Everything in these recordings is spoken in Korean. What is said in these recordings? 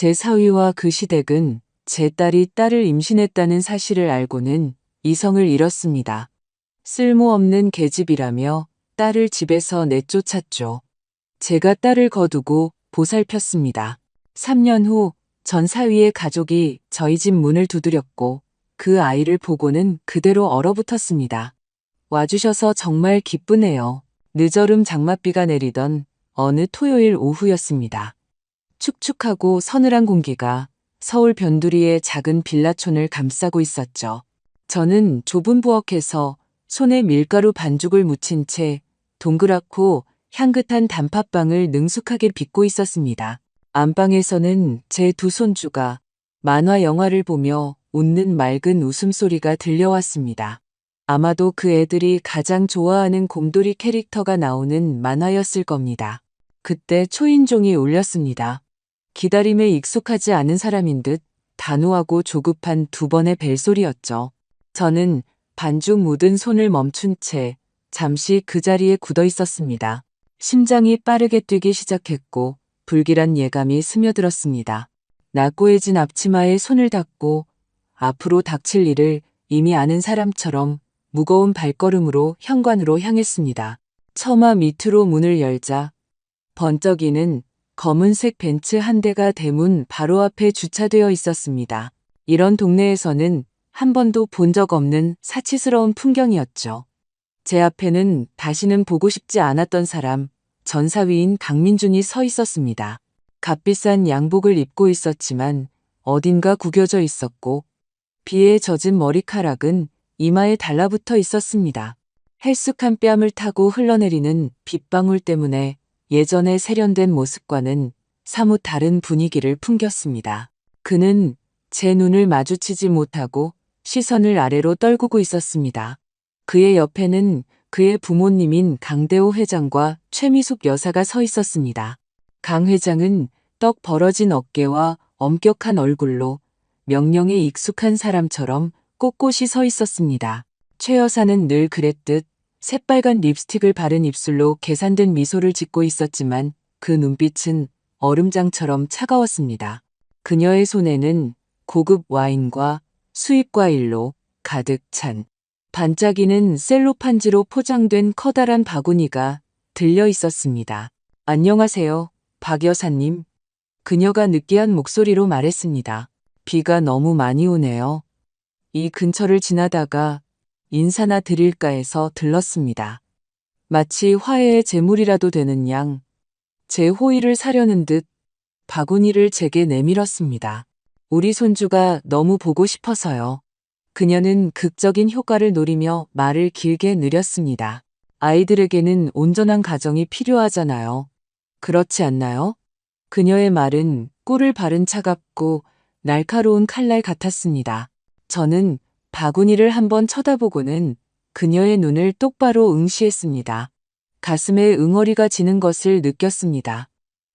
제 사위와 그 시댁은 제 딸이 딸을 임신했다는 사실을 알고는 이성을 잃었습니다. 쓸모없는 계집이라며 딸을 집에서 내쫓았죠. 제가 딸을 거두고 보살폈습니다. 3년 후 전 사위의 가족이 저희 집 문을 두드렸고 그 아이를 보고는 그대로 얼어붙었습니다. 와주셔서 정말 기쁘네요. 늦얼음 장맛비가 내리던 어느 토요일 오후였습니다. 축축하고 서늘한 공기가 서울 변두리의 작은 빌라촌을 감싸고 있었죠. 저는 좁은 부엌에서 손에 밀가루 반죽을 묻힌 채 동그랗고 향긋한 단팥빵을 능숙하게 빚고 있었습니다. 안방에서는 제 두 손주가 만화 영화를 보며 웃는 맑은 웃음소리가 들려왔습니다. 아마도 그 애들이 가장 좋아하는 곰돌이 캐릭터가 나오는 만화였을 겁니다. 그때 초인종이 울렸습니다. 기다림에 익숙하지 않은 사람인 듯 단호하고 조급한 두 번의 벨소리였죠. 저는 반죽 묻은 손을 멈춘 채 잠시 그 자리에 굳어 있었습니다. 심장이 빠르게 뛰기 시작했고 불길한 예감이 스며들었습니다. 낙고해진 앞치마에 손을 닿고 앞으로 닥칠 일을 이미 아는 사람처럼 무거운 발걸음으로 현관으로 향했습니다. 처마 밑으로 문을 열자 번쩍이는 검은색 벤츠 한 대가 대문 바로 앞에 주차되어 있었습니다. 이런 동네에서는 한 번도 본 적 없는 사치스러운 풍경이었죠. 제 앞에는 다시는 보고 싶지 않았던 사람, 전사위인 강민준이 서 있었습니다. 값비싼 양복을 입고 있었지만 어딘가 구겨져 있었고 비에 젖은 머리카락은 이마에 달라붙어 있었습니다. 헬쑥한 뺨을 타고 흘러내리는 빗방울 때문에 예전에 세련된 모습과는 사뭇 다른 분위기를 풍겼습니다. 그는 제 눈을 마주치지 못하고 시선을 아래로 떨구고 있었습니다. 그의 옆에는 그의 부모님인 강대호 회장과 최미숙 여사가 서 있었습니다. 강 회장은 떡 벌어진 어깨와 엄격한 얼굴로 명령에 익숙한 사람처럼 꼿꼿이 서 있었습니다. 최 여사는 늘 그랬듯 새빨간 립스틱을 바른 입술로 계산된 미소를 짓고 있었지만 그 눈빛은 얼음장처럼 차가웠습니다. 그녀의 손에는 고급 와인과 수입 과일로 가득 찬 반짝이는 셀로판지로 포장된 커다란 바구니가 들려 있었습니다. 안녕하세요, 박 여사님. 그녀가 느끼한 목소리로 말했습니다. 비가 너무 많이 오네요. 이 근처를 지나다가 인사나 드릴까 해서 들렀습니다. 마치 화해의 제물이라도 되는 양, 제 호의를 사려는 듯 바구니를 제게 내밀었습니다. 우리 손주가 너무 보고 싶어서요. 그녀는 극적인 효과를 노리며 말을 길게 느렸습니다. 아이들에게는 온전한 가정이 필요하잖아요. 그렇지 않나요? 그녀의 말은 꿀을 바른 차갑고 날카로운 칼날 같았습니다. 저는 바구니를 한번 쳐다보고는 그녀의 눈을 똑바로 응시했습니다. 가슴에 응어리가 지는 것을 느꼈습니다.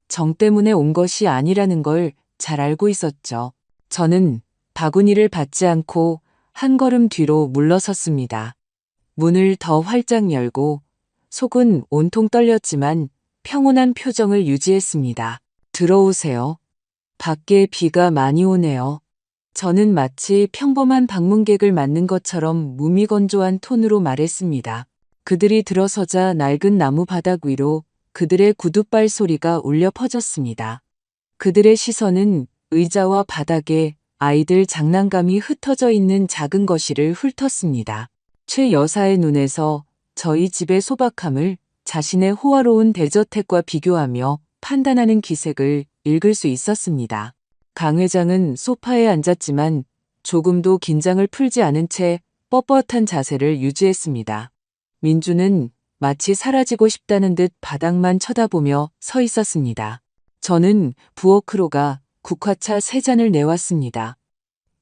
정 때문에 온 것이 아니라는 걸 잘 알고 있었죠. 저는 바구니를 받지 않고 한 걸음 뒤로 물러섰습니다. 문을 더 활짝 열고 속은 온통 떨렸지만 평온한 표정을 유지했습니다. 들어오세요. 밖에 비가 많이 오네요. 저는 마치 평범한 방문객을 맞는 것처럼 무미건조한 톤으로 말했습니다. 그들이 들어서자 낡은 나무 바닥 위로 그들의 구둣발 소리가 울려 퍼졌습니다. 그들의 시선은 의자와 바닥에 아이들 장난감이 흩어져 있는 작은 거실을 훑었습니다. 최 여사의 눈에서 저희 집의 소박함을 자신의 호화로운 대저택과 비교하며 판단하는 기색을 읽을 수 있었습니다. 강 회장은 소파에 앉았지만 조금도 긴장을 풀지 않은 채 뻣뻣한 자세를 유지했습니다. 민주는 마치 사라지고 싶다는 듯 바닥만 쳐다보며 서 있었습니다. 저는 부엌으로 국화차 3잔을 내왔습니다.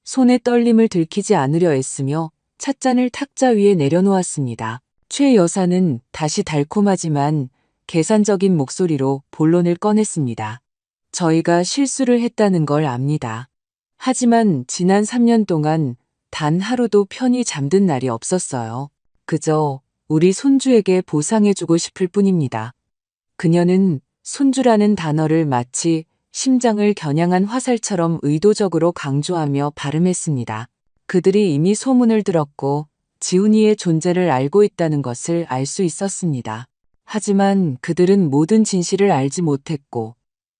손에 떨림을 들키지 않으려 애쓰며 찻잔을 탁자 위에 내려놓았습니다. 최 여사는 다시 달콤하지만 계산적인 목소리로 본론을 꺼냈습니다. 저희가 실수를 했다는 걸 압니다. 하지만 지난 3년 동안 단 하루도 편히 잠든 날이 없었어요. 그저 우리 손주에게 보상해주고 싶을 뿐입니다. 그녀는 손주라는 단어를 마치 심장을 겨냥한 화살처럼 의도적으로 강조하며 발음했습니다. 그들이 이미 소문을 들었고 지훈이의 존재를 알고 있다는 것을 알 수 있었습니다. 하지만 그들은 모든 진실을 알지 못했고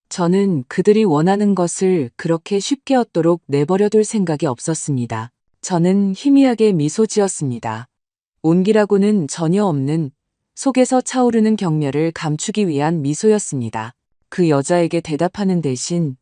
저는 그들이 원하는 것을 그렇게 쉽게 얻도록 내버려둘 생각이 없었습니다. 저는 희미하게 미소 지었습니다. 온기라고는 전혀 없는 속에서 차오르는 경멸을 감추기 위한 미소였습니다. 그 여자에게 대답하는 대신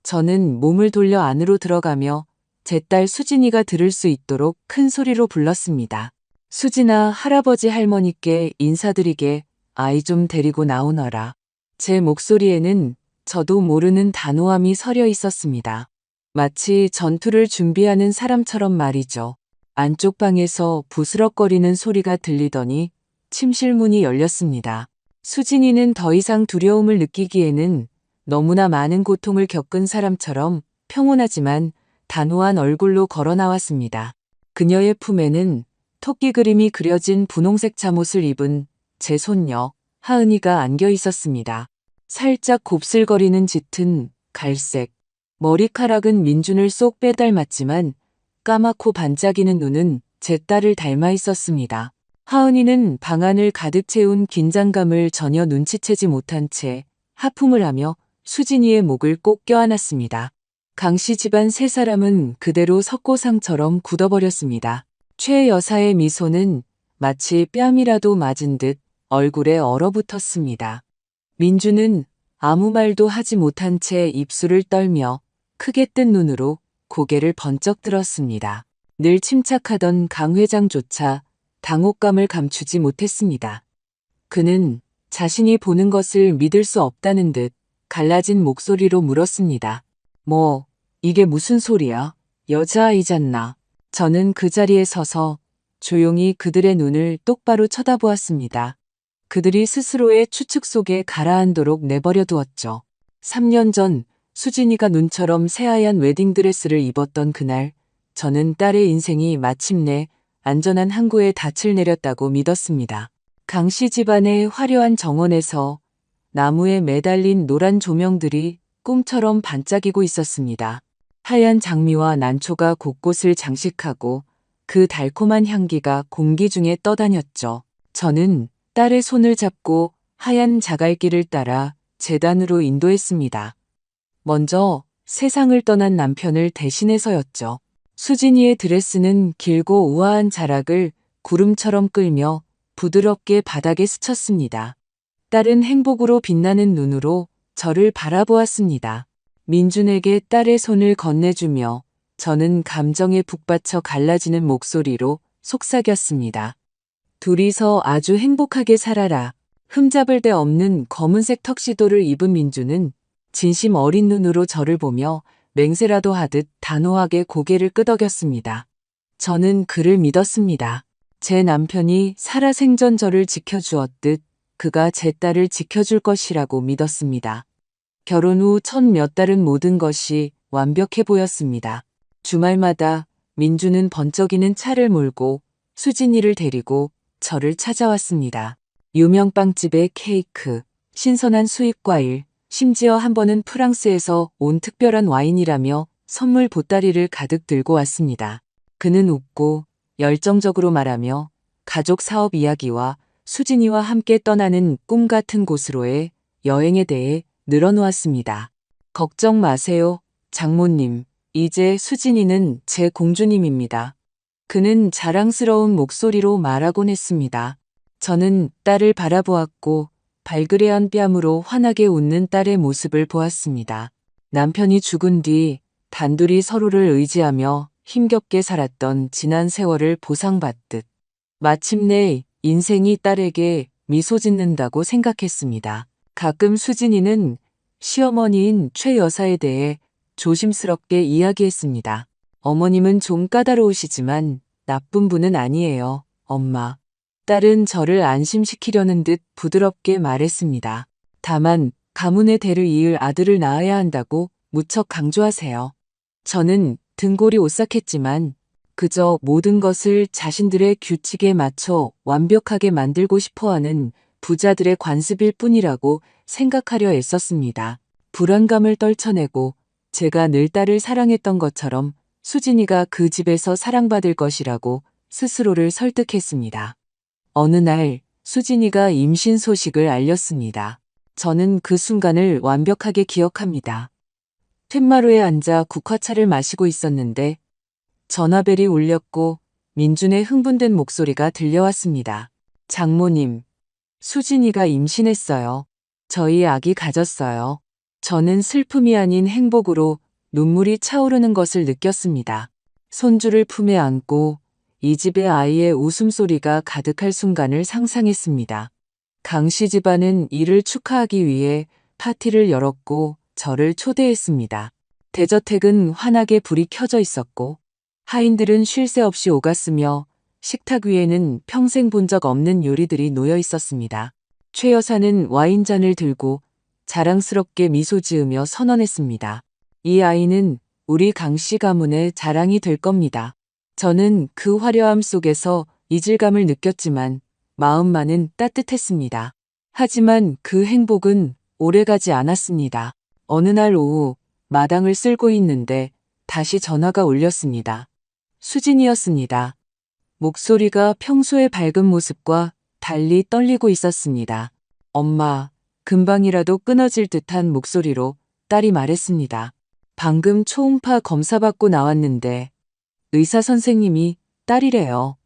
저는 몸을 돌려 안으로 들어가며 제 딸 수진이가 들을 수 있도록 큰 소리로 불렀습니다. 수진아, 할아버지 할머니께 인사드리게 아이 좀 데리고 나오너라. 제 목소리에는 저도 모르는 단호함이 서려 있었습니다. 마치 전투를 준비하는 사람처럼 말이죠. 안쪽 방에서 부스럭거리는 소리가 들리더니 침실 문이 열렸습니다. 수진이는 더 이상 두려움을 느끼기에는 너무나 많은 고통을 겪은 사람처럼 평온하지만 단호한 얼굴로 걸어 나왔습니다. 그녀의 품에는 토끼 그림이 그려진 분홍색 잠옷을 입은 제 손녀 하은이가 안겨 있었습니다. 살짝 곱슬거리는 짙은 갈색, 머리카락은 민준을 쏙 빼닮았지만 까맣고 반짝이는 눈은 제 딸을 닮아 있었습니다. 하은이는 방안을 가득 채운 긴장감을 전혀 눈치채지 못한 채 하품을 하며 수진이의 목을 꼭 껴안았습니다. 강씨 집안 세 사람은 그대로 석고상처럼 굳어버렸습니다. 최 여사의 미소는 마치 뺨이라도 맞은 듯 얼굴에 얼어붙었습니다. 민주는 아무 말도 하지 못한 채 입술을 떨며 크게 뜬 눈으로 고개를 번쩍 들었습니다. 늘 침착하던 강 회장조차 당혹감을 감추지 못했습니다. 그는 자신이 보는 것을 믿을 수 없다는 듯 갈라진 목소리로 물었습니다. 뭐, 이게 무슨 소리야? 여자아이잖나. 저는 그 자리에 서서 조용히 그들의 눈을 똑바로 쳐다보았습니다. 그들이 스스로의 추측 속에 가라앉도록 내버려 두었죠. 3년 전 수진이가 눈처럼 새하얀 웨딩드레스를 입었던 그날, 저는 딸의 인생이 마침내 안전한 항구에 닻을 내렸다고 믿었습니다. 강씨 집안의 화려한 정원에서 나무에 매달린 노란 조명들이 꿈처럼 반짝이고 있었습니다. 하얀 장미와 난초가 곳곳을 장식하고 그 달콤한 향기가 공기 중에 떠다녔죠. 저는 딸의 손을 잡고 하얀 자갈길을 따라 제단으로 인도했습니다. 먼저 세상을 떠난 남편을 대신해서였죠. 수진이의 드레스는 길고 우아한 자락을 구름처럼 끌며 부드럽게 바닥에 스쳤습니다. 딸은 행복으로 빛나는 눈으로 저를 바라보았습니다. 민준에게 딸의 손을 건네주며 저는 감정에 북받쳐 갈라지는 목소리로 속삭였습니다. 둘이서 아주 행복하게 살아라. 흠잡을 데 없는 검은색 턱시도를 입은 민준은 진심 어린 눈으로 저를 보며 맹세라도 하듯 단호하게 고개를 끄덕였습니다. 저는 그를 믿었습니다. 제 남편이 살아생전 저를 지켜주었듯 그가 제 딸을 지켜줄 것이라고 믿었습니다. 결혼 후 첫 몇 달은 모든 것이 완벽해 보였습니다. 주말마다 민주는 번쩍이는 차를 몰고 수진이를 데리고 저를 찾아왔습니다. 유명 빵집의 케이크, 신선한 수입과일, 심지어 한 번은 프랑스에서 온 특별한 와인이라며 선물 보따리를 가득 들고 왔습니다. 그는 웃고 열정적으로 말하며 가족 사업 이야기와 수진이와 함께 떠나는 꿈 같은 곳으로의 여행에 대해 늘어놓았습니다. 걱정 마세요, 장모님. 이제 수진이는 제 공주님입니다. 그는 자랑스러운 목소리로 말하곤 했습니다. 저는 딸을 바라보았고 발그레한 뺨으로 환하게 웃는 딸의 모습을 보았습니다. 남편이 죽은 뒤 단둘이 서로를 의지하며 힘겹게 살았던 지난 세월을 보상받듯 마침내 인생이 딸에게 미소 짓는다고 생각했습니다. 가끔 수진이는 시어머니인 최 여사에 대해 조심스럽게 이야기했습니다. 어머님은 좀 까다로우시지만 나쁜 분은 아니에요, 엄마. 딸은 저를 안심시키려는 듯 부드럽게 말했습니다. 다만 가문의 대를 이을 아들을 낳아야 한다고 무척 강조하세요. 저는 등골이 오싹했지만 그저 모든 것을 자신들의 규칙에 맞춰 완벽하게 만들고 싶어하는 부자들의 관습일 뿐이라고 생각하려 애썼습니다. 불안감을 떨쳐내고 제가 늘 딸을 사랑했던 것처럼 수진이가 그 집에서 사랑받을 것이라고 스스로를 설득했습니다. 어느 날 수진이가 임신 소식을 알렸습니다. 저는 그 순간을 완벽하게 기억합니다. 툇마루에 앉아 국화차를 마시고 있었는데 전화벨이 울렸고 민준의 흥분된 목소리가 들려왔습니다. 장모님, 수진이가 임신했어요. 저희 아기 가졌어요. 저는 슬픔이 아닌 행복으로 눈물이 차오르는 것을 느꼈습니다. 손주를 품에 안고 이 집의 아이의 웃음소리가 가득할 순간을 상상했습니다. 강씨 집안은 이를 축하하기 위해 파티를 열었고 저를 초대했습니다. 대저택은 환하게 불이 켜져 있었고 하인들은 쉴 새 없이 오갔으며 식탁 위에는 평생 본 적 없는 요리들이 놓여 있었습니다. 최 여사는 와인잔을 들고 자랑스럽게 미소 지으며 선언했습니다. 이 아이는 우리 강씨 가문의 자랑이 될 겁니다. 저는 그 화려함 속에서 이질감을 느꼈지만 마음만은 따뜻했습니다. 하지만 그 행복은 오래가지 않았습니다. 어느 날 오후 마당을 쓸고 있는데 다시 전화가 울렸습니다. 수진이었습니다. 목소리가 평소의 밝은 모습과 달리 떨리고 있었습니다. 엄마, 금방이라도 끊어질 듯한 목소리로 딸이 말했습니다. 방금 초음파 검사받고 나왔는데 의사 선생님이 딸이래요.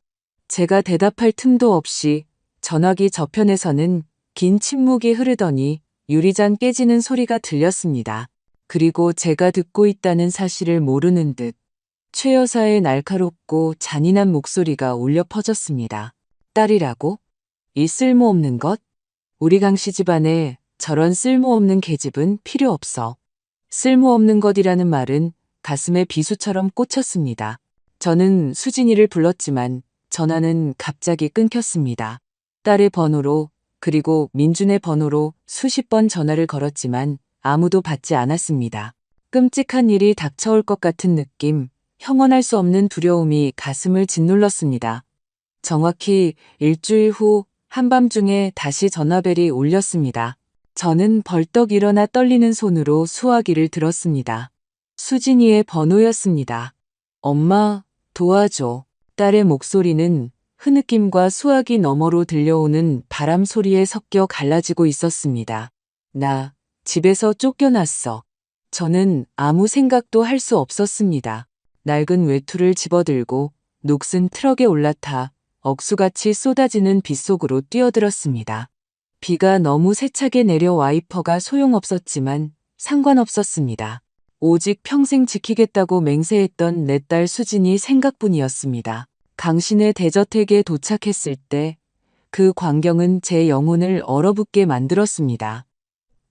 제가 대답할 틈도 없이 전화기 저편에서는 긴 침묵이 흐르더니 유리잔 깨지는 소리가 들렸습니다. 그리고 제가 듣고 있다는 사실을 모르는 듯 최 여사의 날카롭고 잔인한 목소리가 울려 퍼졌습니다. 딸이라고? 이 쓸모없는 것? 우리 강씨 집안에 저런 쓸모없는 계집은 필요 없어. 쓸모없는 것이라는 말은 가슴에 비수처럼 꽂혔습니다. 저는 수진이를 불렀지만 전화는 갑자기 끊겼습니다. 딸의 번호로 그리고 민준의 번호로 수십 번 전화를 걸었지만 아무도 받지 않았습니다. 끔찍한 일이 닥쳐올 것 같은 느낌, 형언할 수 없는 두려움이 가슴을 짓눌렀습니다. 정확히 일주일 후 한밤중에 다시 전화벨이 울렸습니다. 저는 벌떡 일어나 떨리는 손으로 수화기를 들었습니다. 수진이의 번호였습니다. 엄마, 도와줘. 딸의 목소리는 흐느낌과 수화기 너머로 들려오는 바람 소리에 섞여 갈라지고 있었습니다. 나 집에서 쫓겨났어. 저는 아무 생각도 할 수 없었습니다. 낡은 외투를 집어들고 녹슨 트럭에 올라타 억수같이 쏟아지는 빗속으로 뛰어들었습니다. 비가 너무 세차게 내려 와이퍼가 소용없었지만 상관없었습니다. 오직 평생 지키겠다고 맹세했던 내 딸 수진이 생각뿐이었습니다. 강신의 대저택에 도착했을 때 그 광경은 제 영혼을 얼어붙게 만들었습니다.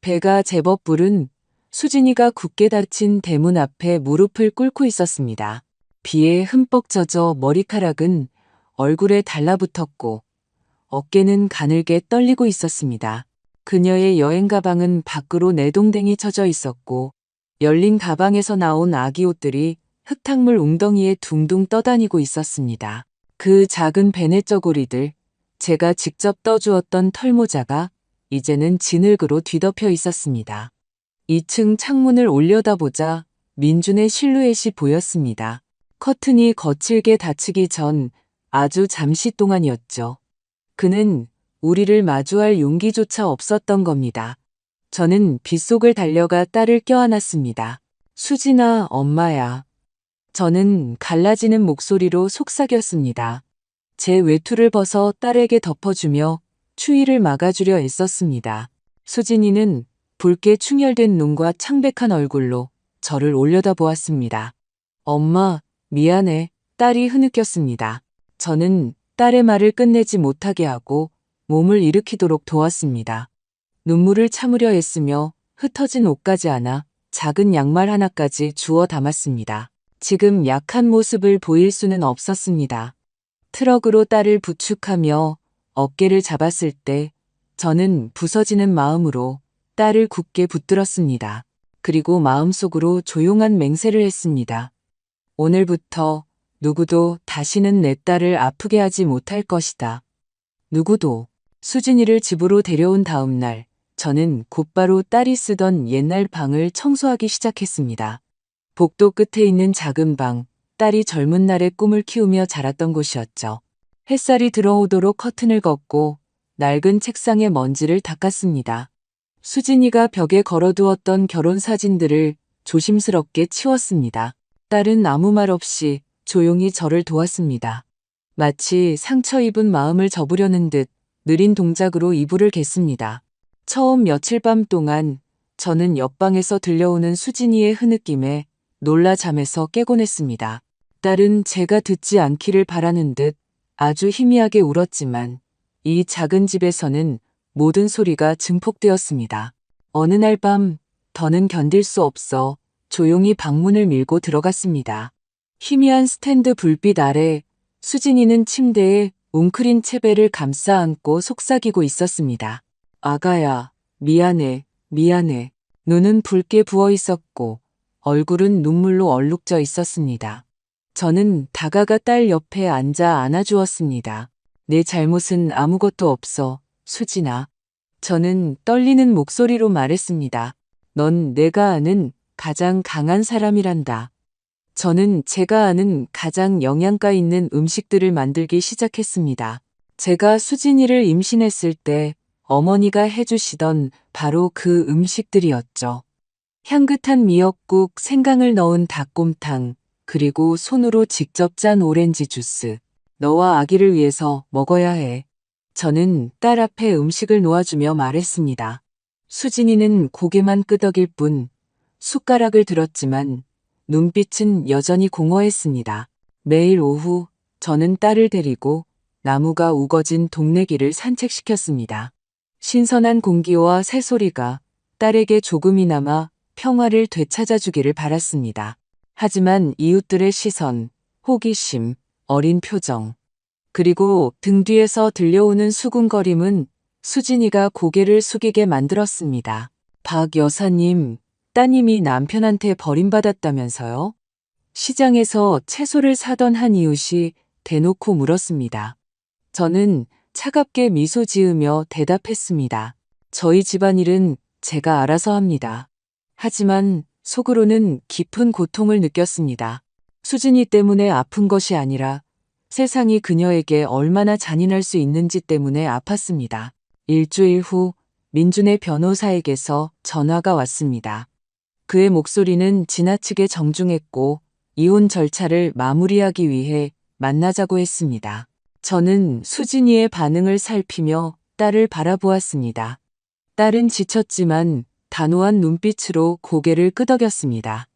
배가 제법 부른 수진이가 굳게 닫힌 대문 앞에 무릎을 꿇고 있었습니다. 비에 흠뻑 젖어 머리카락은 얼굴에 달라붙었고 어깨는 가늘게 떨리고 있었습니다. 그녀의 여행 가방은 밖으로 내동댕이 쳐져 있었고 열린 가방에서 나온 아기 옷들이 흙탕물 웅덩이에 둥둥 떠다니고 있었습니다. 그 작은 베네저고리들, 제가 직접 떠주었던 털모자가 이제는 진흙으로 뒤덮여 있었습니다. 2층 창문을 올려다보자 민준의 실루엣이 보였습니다. 커튼이 거칠게 닫히기 전 아주 잠시 동안이었죠. 그는 우리를 마주할 용기조차 없었던 겁니다. 저는 빗속을 달려가 딸을 껴안았습니다. 수진아, 엄마야. 저는 갈라지는 목소리로 속삭였습니다. 제 외투를 벗어 딸에게 덮어주며 추위를 막아주려 애썼습니다. 수진이는 붉게 충혈된 눈과 창백한 얼굴로 저를 올려다보았습니다. 엄마, 미안해. 딸이 흐느꼈습니다. 저는 딸의 말을 끝내지 못하게 하고 몸을 일으키도록 도왔습니다. 눈물을 참으려 했으며 흩어진 옷까지 안아 작은 양말 하나까지 주워 담았습니다. 지금 약한 모습을 보일 수는 없었습니다. 트럭으로 딸을 부축하며 어깨를 잡았을 때 저는 부서지는 마음으로 딸을 굳게 붙들었습니다. 그리고 마음속으로 조용한 맹세를 했습니다. 오늘부터 누구도 다시는 내 딸을 아프게 하지 못할 것이다. 누구도. 수진이를 집으로 데려온 다음 날 저는 곧바로 딸이 쓰던 옛날 방을 청소하기 시작했습니다. 복도 끝에 있는 작은 방, 딸이 젊은 날의 꿈을 키우며 자랐던 곳이었죠. 햇살이 들어오도록 커튼을 걷고 낡은 책상에 먼지를 닦았습니다. 수진이가 벽에 걸어두었던 결혼 사진들을 조심스럽게 치웠습니다. 딸은 아무 말 없이 조용히 저를 도왔습니다. 마치 상처 입은 마음을 접으려는 듯 느린 동작으로 이불을 갰습니다. 처음 며칠 밤 동안 저는 옆방에서 들려오는 수진이의 흐느낌에 놀라 잠에서 깨곤 했습니다. 딸은 제가 듣지 않기를 바라는 듯 아주 희미하게 울었지만 이 작은 집에서는 모든 소리가 증폭되었습니다. 어느 날 밤 더는 견딜 수 없어 조용히 방문을 밀고 들어갔습니다. 희미한 스탠드 불빛 아래 수진이는 침대에 웅크린 채배를 감싸 안고 속삭이고 있었습니다. 아가야, 미안해, 미안해. 눈은 붉게 부어 있었고 얼굴은 눈물로 얼룩져 있었습니다. 저는 다가가 딸 옆에 앉아 안아주었습니다. 내 잘못은 아무것도 없어, 수진아. 저는 떨리는 목소리로 말했습니다. 넌 내가 아는 가장 강한 사람이란다. 저는 제가 아는 가장 영양가 있는 음식들을 만들기 시작했습니다. 제가 수진이를 임신했을 때 어머니가 해주시던 바로 그 음식들이었죠. 향긋한 미역국, 생강을 넣은 닭곰탕, 그리고 손으로 직접 짠 오렌지 주스. 너와 아기를 위해서 먹어야 해. 저는 딸 앞에 음식을 놓아주며 말했습니다. 수진이는 고개만 끄덕일 뿐 숟가락을 들었지만 눈빛은 여전히 공허했습니다. 매일 오후 저는 딸을 데리고 나무가 우거진 동네 길을 산책시켰습니다. 신선한 공기와 새소리가 딸에게 조금이나마 평화를 되찾아주기를 바랐습니다. 하지만 이웃들의 시선, 호기심, 어린 표정, 그리고 등 뒤에서 들려오는 수군거림은 수진이가 고개를 숙이게 만들었습니다. 박 여사님, 따님이 남편한테 버림받았다면서요? 시장에서 채소를 사던 한 이웃이 대놓고 물었습니다. 저는 차갑게 미소 지으며 대답했습니다. 저희 집안일은 제가 알아서 합니다. 하지만 속으로는 깊은 고통을 느꼈습니다. 수진이 때문에 아픈 것이 아니라 세상이 그녀에게 얼마나 잔인할 수 있는지 때문에 아팠습니다. 일주일 후 민준의 변호사에게서 전화가 왔습니다. 그의 목소리는 지나치게 정중했고 이혼 절차를 마무리하기 위해 만나자고 했습니다. 저는 수진이의 반응을 살피며 딸을 바라보았습니다. 딸은 지쳤지만 단호한 눈빛으로 고개를 끄덕였습니다.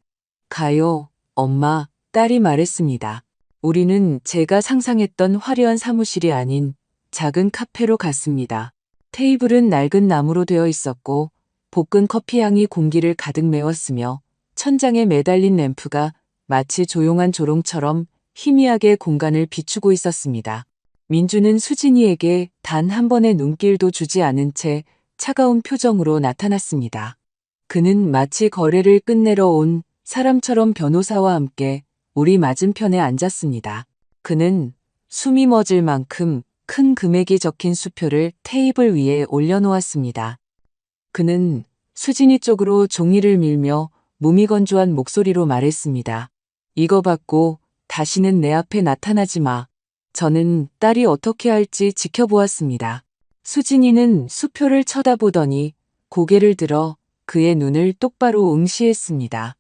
가요, 엄마, 딸이 말했습니다. 우리는 제가 상상했던 화려한 사무실이 아닌 작은 카페로 갔습니다. 테이블은 낡은 나무로 되어 있었고 볶은 커피향이 공기를 가득 메웠으며 천장에 매달린 램프가 마치 조용한 조롱처럼 희미하게 공간을 비추고 있었습니다. 민주는 수진이에게 단 한 번의 눈길도 주지 않은 채 차가운 표정으로 나타났습니다. 그는 마치 거래를 끝내러 온 사람처럼 변호사와 함께 우리 맞은편에 앉았습니다. 그는 숨이 멎을 만큼 큰 금액이 적힌 수표를 테이블 위에 올려놓았습니다. 그는 수진이 쪽으로 종이를 밀며 무미건조한 목소리로 말했습니다. 이거 받고 다시는 내 앞에 나타나지 마. 저는 딸이 어떻게 할지 지켜보았습니다. 수진이는 수표를 쳐다보더니 고개를 들어 그의 눈을 똑바로 응시했습니다.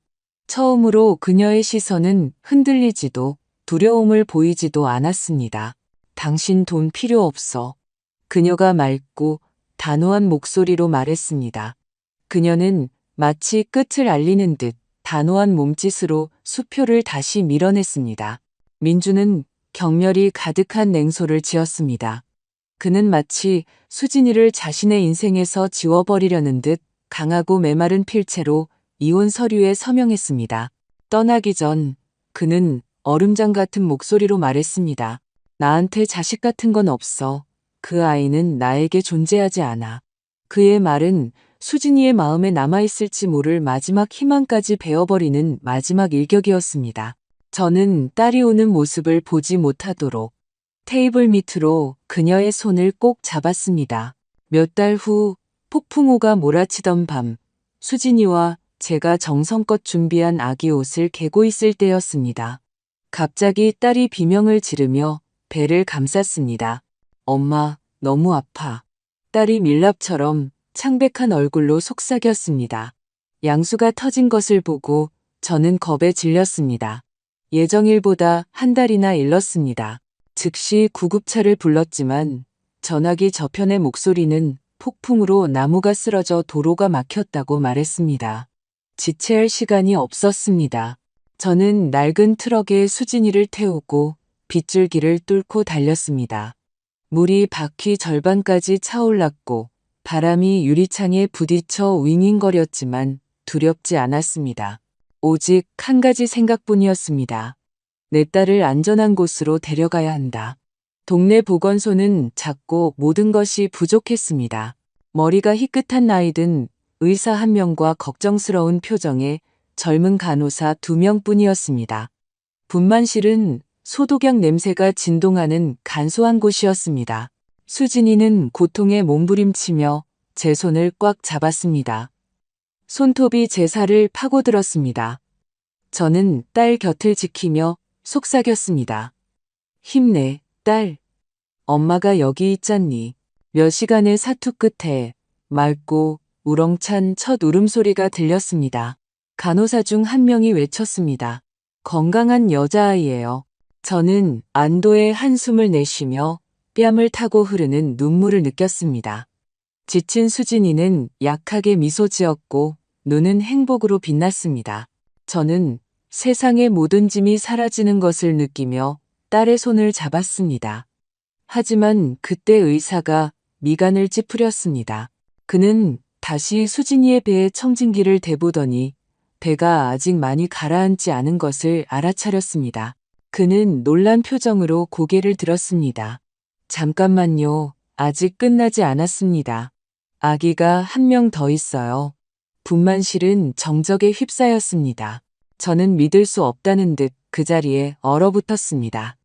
처음으로 그녀의 시선은 흔들리지도 두려움을 보이지도 않았습니다. 당신 돈 필요 없어. 그녀가 맑고 단호한 목소리로 말했습니다. 그녀는 마치 끝을 알리는 듯 단호한 몸짓으로 수표를 다시 밀어냈습니다. 민주는 경멸이 가득한 냉소를 지었습니다. 그는 마치 수진이를 자신의 인생에서 지워버리려는 듯 강하고 메마른 필체로 이혼 서류에 서명했습니다. 떠나기 전 그는 얼음장 같은 목소리로 말했습니다. 나한테 자식 같은 건 없어. 그 아이는 나에게 존재하지 않아. 그의 말은 수진이의 마음에 남아있을지 모를 마지막 희망까지 베어버리는 마지막 일격이었습니다. 저는 딸이 우는 모습을 보지 못하도록 테이블 밑으로 그녀의 손을 꼭 잡았습니다. 몇 달 후 폭풍우가 몰아치던 밤, 수진이와 제가 정성껏 준비한 아기 옷을 개고 있을 때였습니다. 갑자기 딸이 비명을 지르며 배를 감쌌습니다. 엄마, 너무 아파. 딸이 밀랍처럼 창백한 얼굴로 속삭였습니다. 양수가 터진 것을 보고 저는 겁에 질렸습니다. 예정일보다 한 달이나 일렀습니다. 즉시 구급차를 불렀지만 전화기 저편의 목소리는 폭풍으로 나무가 쓰러져 도로가 막혔다고 말했습니다. 지체할 시간이 없었습니다. 저는 낡은 트럭에 수진이를 태우고 빗줄기를 뚫고 달렸습니다. 물이 바퀴 절반까지 차올랐고 바람이 유리창에 부딪혀 윙윙거렸지만 두렵지 않았습니다. 오직 한 가지 생각뿐이었습니다. 내 딸을 안전한 곳으로 데려가야 한다. 동네 보건소는 작고 모든 것이 부족했습니다. 머리가 희끗한 나이든 의사 한 명과 걱정스러운 표정의 젊은 간호사 2명뿐이었습니다. 분만실은 소독약 냄새가 진동하는 간소한 곳이었습니다. 수진이는 고통에 몸부림치며 제 손을 꽉 잡았습니다. 손톱이 제 살을 파고들었습니다. 저는 딸 곁을 지키며 속삭였습니다. 힘내, 딸. 엄마가 여기 있잖니. 몇 시간의 사투 끝에 맑고 우렁찬 첫 울음소리가 들렸습니다. 간호사 중 한 명이 외쳤습니다. 건강한 여자아이예요. 저는 안도의 한숨을 내쉬며 뺨을 타고 흐르는 눈물을 느꼈습니다. 지친 수진이는 약하게 미소 지었고 눈은 행복으로 빛났습니다. 저는 세상의 모든 짐이 사라지는 것을 느끼며 딸의 손을 잡았습니다. 하지만 그때 의사가 미간을 찌푸렸습니다. 그는 다시 수진이의 배에 청진기를 대보더니 배가 아직 많이 가라앉지 않은 것을 알아차렸습니다. 그는 놀란 표정으로 고개를 들었습니다. 잠깐만요. 아직 끝나지 않았습니다. 아기가 한 명 더 있어요. 분만실은 정적에 휩싸였습니다. 저는 믿을 수 없다는 듯 그 자리에 얼어붙었습니다.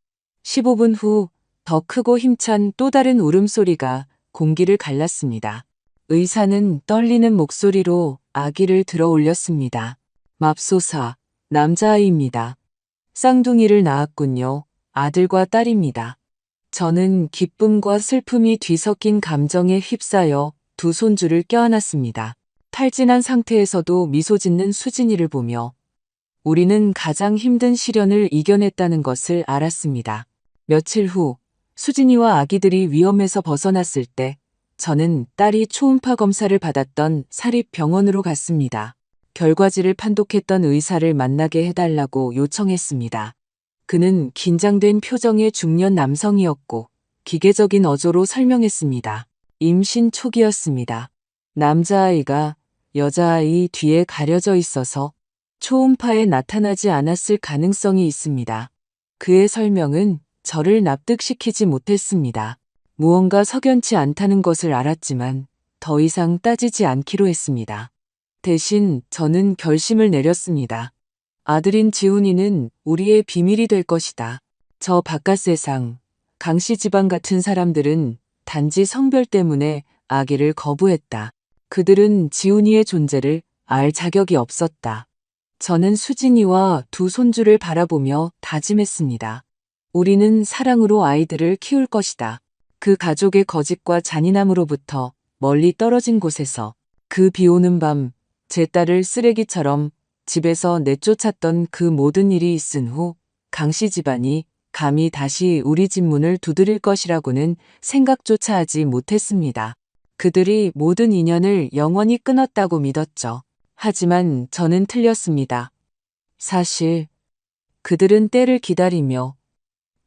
15분 후 더 크고 힘찬 또 다른 울음소리가 공기를 갈랐습니다. 의사는 떨리는 목소리로 아기를 들어 올렸습니다. 맙소사, 남자아이입니다. 쌍둥이를 낳았군요. 아들과 딸입니다. 저는 기쁨과 슬픔이 뒤섞인 감정에 휩싸여 두 손주를 껴안았습니다. 탈진한 상태에서도 미소 짓는 수진이를 보며 우리는 가장 힘든 시련을 이겨냈다는 것을 알았습니다. 며칠 후 수진이와 아기들이 위험에서 벗어났을 때 저는 딸이 초음파 검사를 받았던 사립병원으로 갔습니다. 결과지를 판독했던 의사를 만나게 해달라고 요청했습니다. 그는 긴장된 표정의 중년 남성이었고 기계적인 어조로 설명했습니다. 임신 초기였습니다. 남자아이가 여자아이 뒤에 가려져 있어서 초음파에 나타나지 않았을 가능성이 있습니다. 그의 설명은 저를 납득시키지 못했습니다. 무언가 석연치 않다는 것을 알았지만 더 이상 따지지 않기로 했습니다. 대신 저는 결심을 내렸습니다. 아들인 지훈이는 우리의 비밀이 될 것이다. 저 바깥 세상, 강씨 집안 같은 사람들은 단지 성별 때문에 아기를 거부했다. 그들은 지훈이의 존재를 알 자격이 없었다. 저는 수진이와 두 손주를 바라보며 다짐했습니다. 우리는 사랑으로 아이들을 키울 것이다. 그 가족의 거짓과 잔인함으로부터 멀리 떨어진 곳에서 그 비오는 밤 제 딸을 쓰레기처럼 집에서 내쫓았던 그 모든 일이 있은 후 강씨 집안이 감히 다시 우리 집 문을 두드릴 것이라고는 생각조차 하지 못했습니다. 그들이 모든 인연을 영원히 끊었다고 믿었죠. 하지만 저는 틀렸습니다. 사실 그들은 때를 기다리며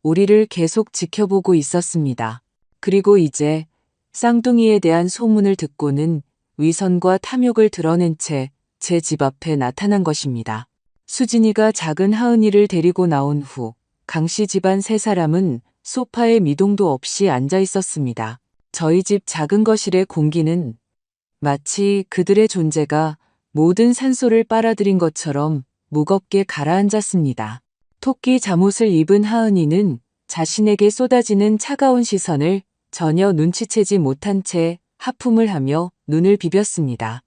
우리를 계속 지켜보고 있었습니다. 그리고 이제 쌍둥이에 대한 소문을 듣고는 위선과 탐욕을 드러낸 채 제 집 앞에 나타난 것입니다. 수진이가 작은 하은이를 데리고 나온 후 강씨 집안 세 사람은 소파에 미동도 없이 앉아 있었습니다. 저희 집 작은 거실의 공기는 마치 그들의 존재가 모든 산소를 빨아들인 것처럼 무겁게 가라앉았습니다. 토끼 잠옷을 입은 하은이는 자신에게 쏟아지는 차가운 시선을 전혀 눈치채지 못한 채 하품을 하며 눈을 비볐습니다.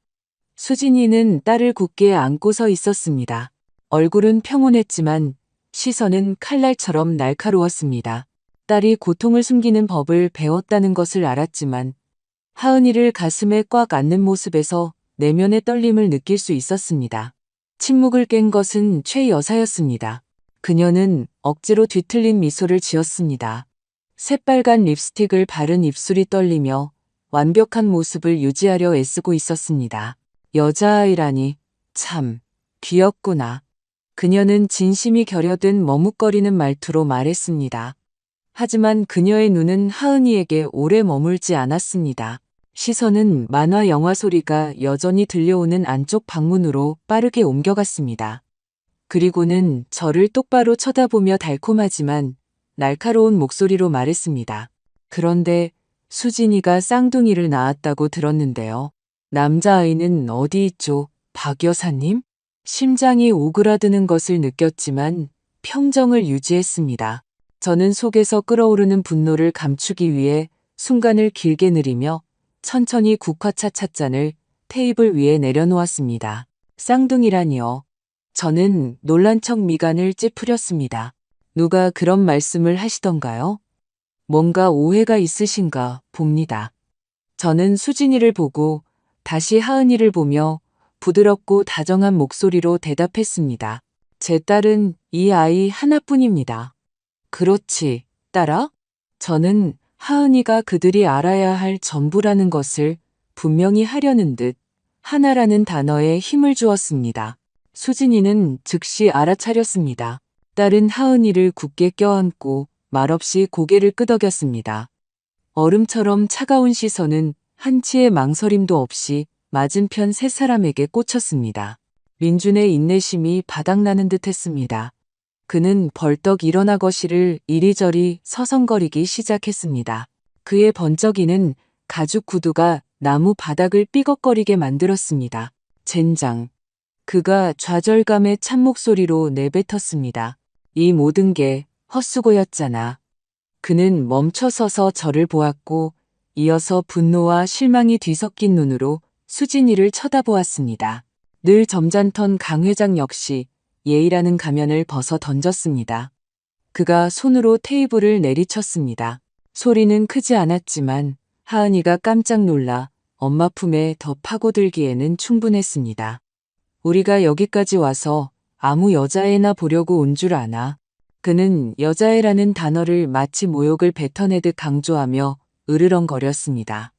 수진이는 딸을 굳게 안고 서 있었습니다. 얼굴은 평온했지만 시선은 칼날처럼 날카로웠습니다. 딸이 고통을 숨기는 법을 배웠다는 것을 알았지만 하은이를 가슴에 꽉 안는 모습에서 내면의 떨림을 느낄 수 있었습니다. 침묵을 깬 것은 최 여사였습니다. 그녀는 억지로 뒤틀린 미소를 지었습니다. 새빨간 립스틱을 바른 입술이 떨리며 완벽한 모습을 유지하려 애쓰고 있었습니다. 여자아이라니 참 귀엽구나. 그녀는 진심이 결여든 머뭇거리는 말투로 말했습니다. 하지만 그녀의 눈은 하은이에게 오래 머물지 않았습니다. 시선은 만화 영화 소리가 여전히 들려오는 안쪽 방문으로 빠르게 옮겨갔습니다. 그리고는 저를 똑바로 쳐다보며 달콤하지만 날카로운 목소리로 말했습니다. 그런데 수진이가 쌍둥이를 낳았다고 들었는데요. 남자아이는 어디 있죠, 박 여사님? 심장이 오그라드는 것을 느꼈지만 평정을 유지했습니다. 저는 속에서 끓어오르는 분노를 감추기 위해 순간을 길게 느리며 천천히 국화차 찻잔을 테이블 위에 내려놓았습니다. 쌍둥이라니요. 저는 놀란 척 미간을 찌푸렸습니다. 누가 그런 말씀을 하시던가요? 뭔가 오해가 있으신가 봅니다. 저는 수진이를 보고 다시 하은이를 보며 부드럽고 다정한 목소리로 대답했습니다. 제 딸은 이 아이 하나뿐입니다. 그렇지, 딸아? 저는 하은이가 그들이 알아야 할 전부라는 것을 분명히 하려는 듯 하나라는 단어에 힘을 주었습니다. 수진이는 즉시 알아차렸습니다. 딸은 하은이를 굳게 껴안고 말없이 고개를 끄덕였습니다. 얼음처럼 차가운 시선은 한치의 망설임도 없이 맞은편 세 사람에게 꽂혔습니다. 민준의 인내심이 바닥나는 듯 했습니다. 그는 벌떡 일어나 거실을 이리저리 서성거리기 시작했습니다. 그의 번쩍이는 가죽 구두가 나무 바닥을 삐걱거리게 만들었습니다. 젠장. 그가 좌절감에 찬 목소리로 내뱉었습니다. 이 모든 게 헛수고였잖아. 그는 멈춰서서 저를 보았고 이어서 분노와 실망이 뒤섞인 눈으로 수진이를 쳐다보았습니다. 늘 점잖던 강 회장 역시 예의라는 가면을 벗어 던졌습니다. 그가 손으로 테이블을 내리쳤습니다. 소리는 크지 않았지만 하은이가 깜짝 놀라 엄마 품에 더 파고들기에는 충분했습니다. 우리가 여기까지 와서 아무 여자애나 보려고 온 줄 아나. 그는 여자애라는 단어를 마치 모욕을 뱉어내듯 강조하며 으르렁거렸습니다.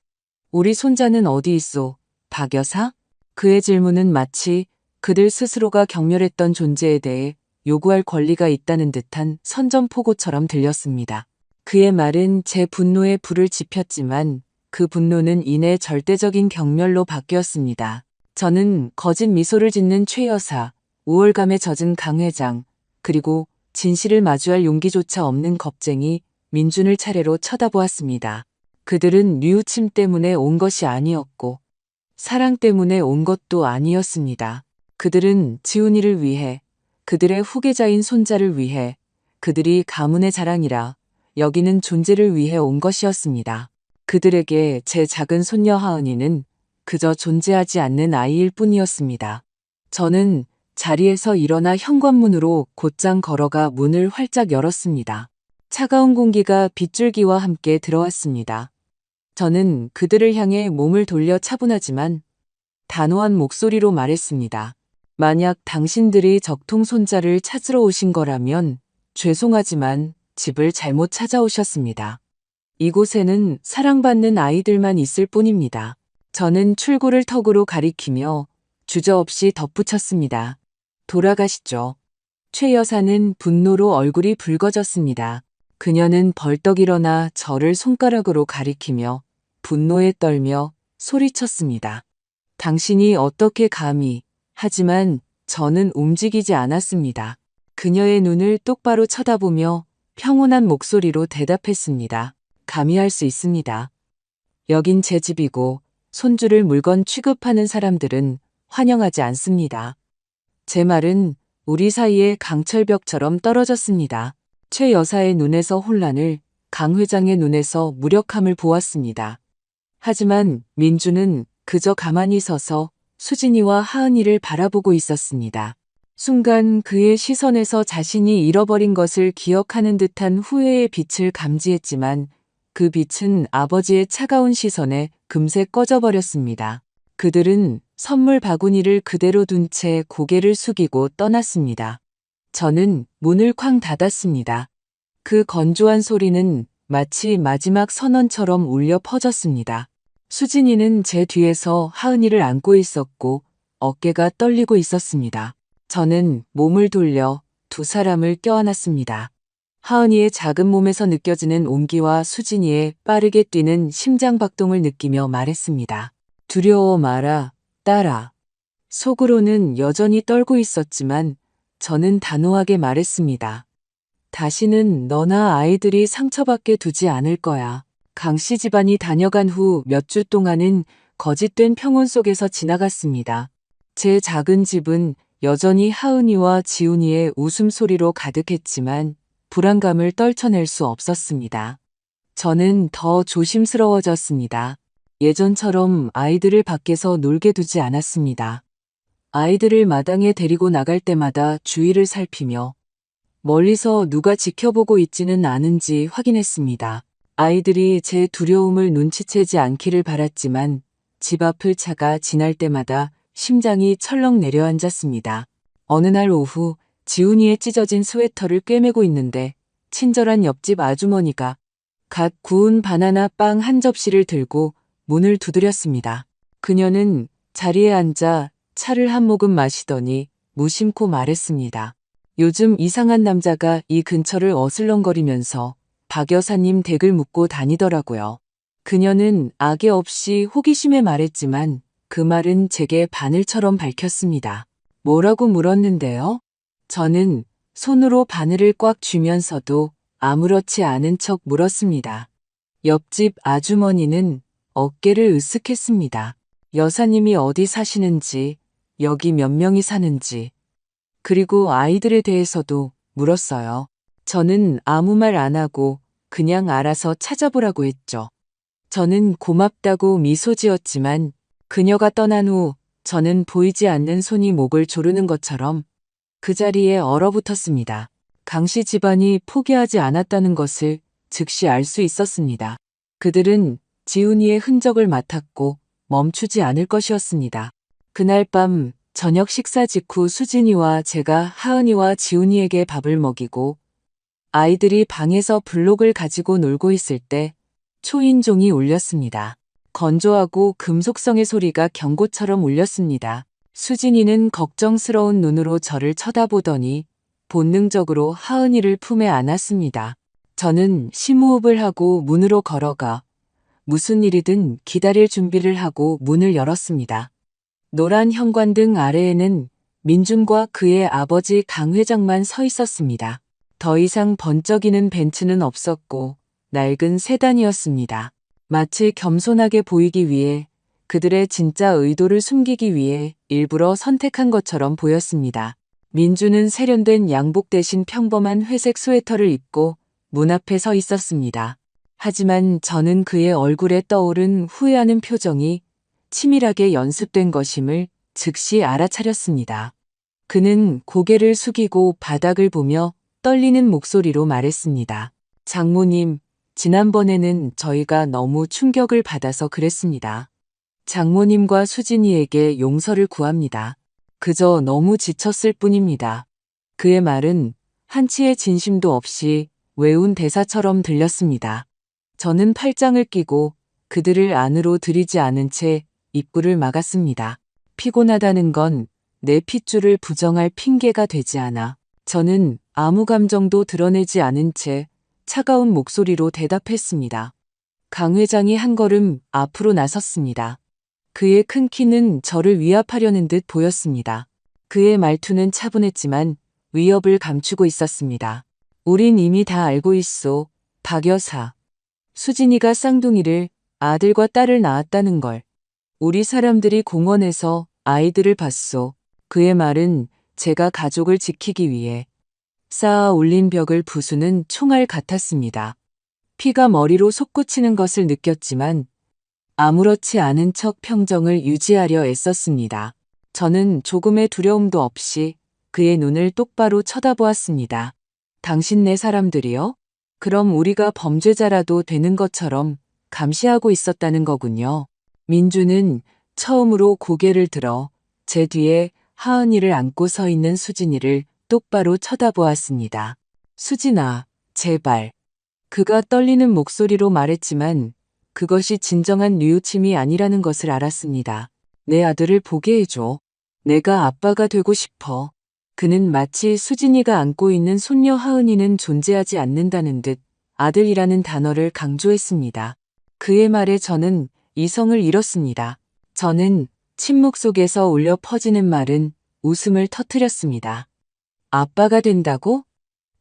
우리 손자는 어디 있소, 박 여사? 그의 질문은 마치 그들 스스로가 경멸했던 존재에 대해 요구할 권리가 있다는 듯한 선전포고처럼 들렸습니다. 그의 말은 제 분노에 불을 지폈지만 그 분노는 이내 절대적인 경멸로 바뀌었습니다. 저는 거짓 미소를 짓는 최 여사, 우월감에 젖은 강 회장, 그리고 진실을 마주할 용기조차 없는 겁쟁이 민준을 차례로 쳐다보았습니다. 그들은 뉘우침 때문에 온 것이 아니었고 사랑 때문에 온 것도 아니었습니다. 그들은 지훈이를 위해, 그들의 후계자인 손자를 위해, 그들이 가문의 자랑이라 여기는 존재를 위해 온 것이었습니다. 그들에게 제 작은 손녀 하은이는 그저 존재하지 않는 아이일 뿐이었습니다. 저는 자리에서 일어나 현관문으로 곧장 걸어가 문을 활짝 열었습니다. 차가운 공기가 빗줄기와 함께 들어왔습니다. 저는 그들을 향해 몸을 돌려 차분하지만 단호한 목소리로 말했습니다. 만약 당신들이 적통 손자를 찾으러 오신 거라면 죄송하지만 집을 잘못 찾아오셨습니다. 이곳에는 사랑받는 아이들만 있을 뿐입니다. 저는 출구를 턱으로 가리키며 주저없이 덧붙였습니다. 돌아가시죠. 최 여사는 분노로 얼굴이 붉어졌습니다. 그녀는 벌떡 일어나 저를 손가락으로 가리키며 분노에 떨며 소리쳤습니다. 당신이 어떻게 감히. 하지만 저는 움직이지 않았습니다. 그녀의 눈을 똑바로 쳐다보며 평온한 목소리로 대답했습니다. 감히 할 수 있습니다. 여긴 제 집이고 손주를 물건 취급하는 사람들은 환영하지 않습니다. 제 말은 우리 사이의 강철벽처럼 떨어졌습니다. 최 여사의 눈에서 혼란을, 강 회장의 눈에서 무력함을 보았습니다. 하지만 민주는 그저 가만히 서서 수진이와 하은이를 바라보고 있었습니다. 순간 그의 시선에서 자신이 잃어버린 것을 기억하는 듯한 후회의 빛을 감지했지만 그 빛은 아버지의 차가운 시선에 금세 꺼져버렸습니다. 그들은 선물 바구니를 그대로 둔 채 고개를 숙이고 떠났습니다. 저는 문을 쾅 닫았습니다. 그 건조한 소리는 마치 마지막 선언처럼 울려 퍼졌습니다. 수진이는 제 뒤에서 하은이를 안고 있었고 어깨가 떨리고 있었습니다. 저는 몸을 돌려 두 사람을 껴안았습니다. 하은이의 작은 몸에서 느껴지는 온기와 수진이의 빠르게 뛰는 심장박동을 느끼며 말했습니다. 두려워 마라, 딸아. 속으로는 여전히 떨고 있었지만 저는 단호하게 말했습니다. 다시는 너나 아이들이 상처받게 두지 않을 거야. 강씨 집안이 다녀간 후 몇 주 동안은 거짓된 평온 속에서 지나갔습니다. 제 작은 집은 여전히 하은이와 지훈이의 웃음소리로 가득했지만 불안감을 떨쳐낼 수 없었습니다. 저는 더 조심스러워졌습니다. 예전처럼 아이들을 밖에서 놀게 두지 않았습니다. 아이들을 마당에 데리고 나갈 때마다 주위를 살피며 멀리서 누가 지켜보고 있지는 않은지 확인했습니다. 아이들이 제 두려움을 눈치채지 않기를 바랐지만 집 앞을 차가 지날 때마다 심장이 철렁 내려앉았습니다. 어느 날 오후 지훈이의 찢어진 스웨터를 꿰매고 있는데 친절한 옆집 아주머니가 갓 구운 바나나 빵 한 접시를 들고 문을 두드렸습니다. 그녀는 자리에 앉아 차를 한 모금 마시더니 무심코 말했습니다. 요즘 이상한 남자가 이 근처를 어슬렁거리면서 박 여사님 댁을 묻고 다니더라고요. 그녀는 악의 없이 호기심에 말했지만 그 말은 제게 바늘처럼 밝혔습니다. 뭐라고 물었는데요? 저는 손으로 바늘을 꽉 쥐면서도 아무렇지 않은 척 물었습니다. 옆집 아주머니는 어깨를 으쓱했습니다. 여사님이 어디 사시는지, 여기 몇 명이 사는지, 그리고 아이들에 대해서도 물었어요. 저는 아무 말 안 하고 그냥 알아서 찾아보라고 했죠. 저는 고맙다고 미소 지었지만 그녀가 떠난 후 저는 보이지 않는 손이 목을 조르는 것처럼 그 자리에 얼어붙었습니다. 강씨 집안이 포기하지 않았다는 것을 즉시 알 수 있었습니다. 그들은 지훈이의 흔적을 맡았고 멈추지 않을 것이었습니다. 그날 밤 저녁 식사 직후 수진이와 제가 하은이와 지훈이에게 밥을 먹이고 아이들이 방에서 블록을 가지고 놀고 있을 때 초인종이 울렸습니다. 건조하고 금속성의 소리가 경고처럼 울렸습니다. 수진이는 걱정스러운 눈으로 저를 쳐다보더니 본능적으로 하은이를 품에 안았습니다. 저는 심호흡을 하고 문으로 걸어가 무슨 일이든 기다릴 준비를 하고 문을 열었습니다. 노란 현관등 아래에는 민준과 그의 아버지 강 회장만 서 있었습니다. 더 이상 번쩍이는 벤츠는 없었고 낡은 세단이었습니다. 마치 겸손하게 보이기 위해 그들의 진짜 의도를 숨기기 위해 일부러 선택한 것처럼 보였습니다. 민주는 세련된 양복 대신 평범한 회색 스웨터를 입고 문 앞에 서 있었습니다. 하지만 저는 그의 얼굴에 떠오른 후회하는 표정이 치밀하게 연습된 것임을 즉시 알아차렸습니다. 그는 고개를 숙이고 바닥을 보며 떨리는 목소리로 말했습니다. 장모님, 지난번에는 저희가 너무 충격을 받아서 그랬습니다. 장모님과 수진이에게 용서를 구합니다. 그저 너무 지쳤을 뿐입니다. 그의 말은 한치의 진심도 없이 외운 대사처럼 들렸습니다. 저는 팔짱을 끼고 그들을 안으로 들이지 않은 채 입구를 막았습니다. 피곤하다는 건 내 핏줄을 부정할 핑계가 되지 않아. 저는 아무 감정도 드러내지 않은 채 차가운 목소리로 대답했습니다. 강 회장이 한 걸음 앞으로 나섰습니다. 그의 큰 키는 저를 위압하려는 듯 보였습니다. 그의 말투는 차분했지만 위협을 감추고 있었습니다. 우린 이미 다 알고 있소, 박 여사. 수진이가 쌍둥이를 아들과 딸을 낳았다는 걸. 우리 사람들이 공원에서 아이들을 봤소. 그의 말은 제가 가족을 지키기 위해 쌓아 올린 벽을 부수는 총알 같았습니다. 피가 머리로 솟구치는 것을 느꼈지만 아무렇지 않은 척 평정을 유지하려 애썼습니다. 저는 조금의 두려움도 없이 그의 눈을 똑바로 쳐다보았습니다. 당신네 사람들이요? 그럼 우리가 범죄자라도 되는 것처럼 감시하고 있었다는 거군요. 민주는 처음으로 고개를 들어 제 뒤에 하은이를 안고 서 있는 수진이를 똑바로 쳐다보았습니다. 수진아, 제발. 그가 떨리는 목소리로 말했지만 그것이 진정한 뉘우침이 아니라는 것을 알았습니다. 내 아들을 보게 해줘. 내가 아빠가 되고 싶어. 그는 마치 수진이가 안고 있는 손녀 하은이는 존재하지 않는다는 듯 아들이라는 단어를 강조했습니다. 그의 말에 저는 이성을 잃었습니다. 저는 침묵 속에서 울려 퍼지는 말은 웃음을 터뜨렸습니다. 아빠가 된다고?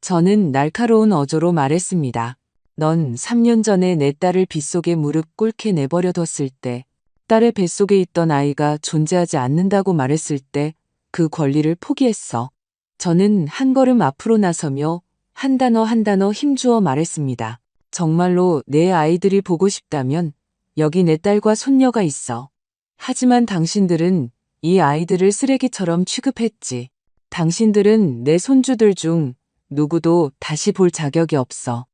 저는 날카로운 어조로 말했습니다. 넌 3년 전에 내 딸을 빗속에 무릎 꿇게 내버려뒀을 때, 딸의 뱃속에 있던 아이가 존재하지 않는다고 말했을 때 그 권리를 포기했어. 저는 한 걸음 앞으로 나서며 한 단어 한 단어 힘주어 말했습니다. 정말로 내 아이들이 보고 싶다면 여기 내 딸과 손녀가 있어. 하지만 당신들은 이 아이들을 쓰레기처럼 취급했지. 당신들은 내 손주들 중 누구도 다시 볼 자격이 없어.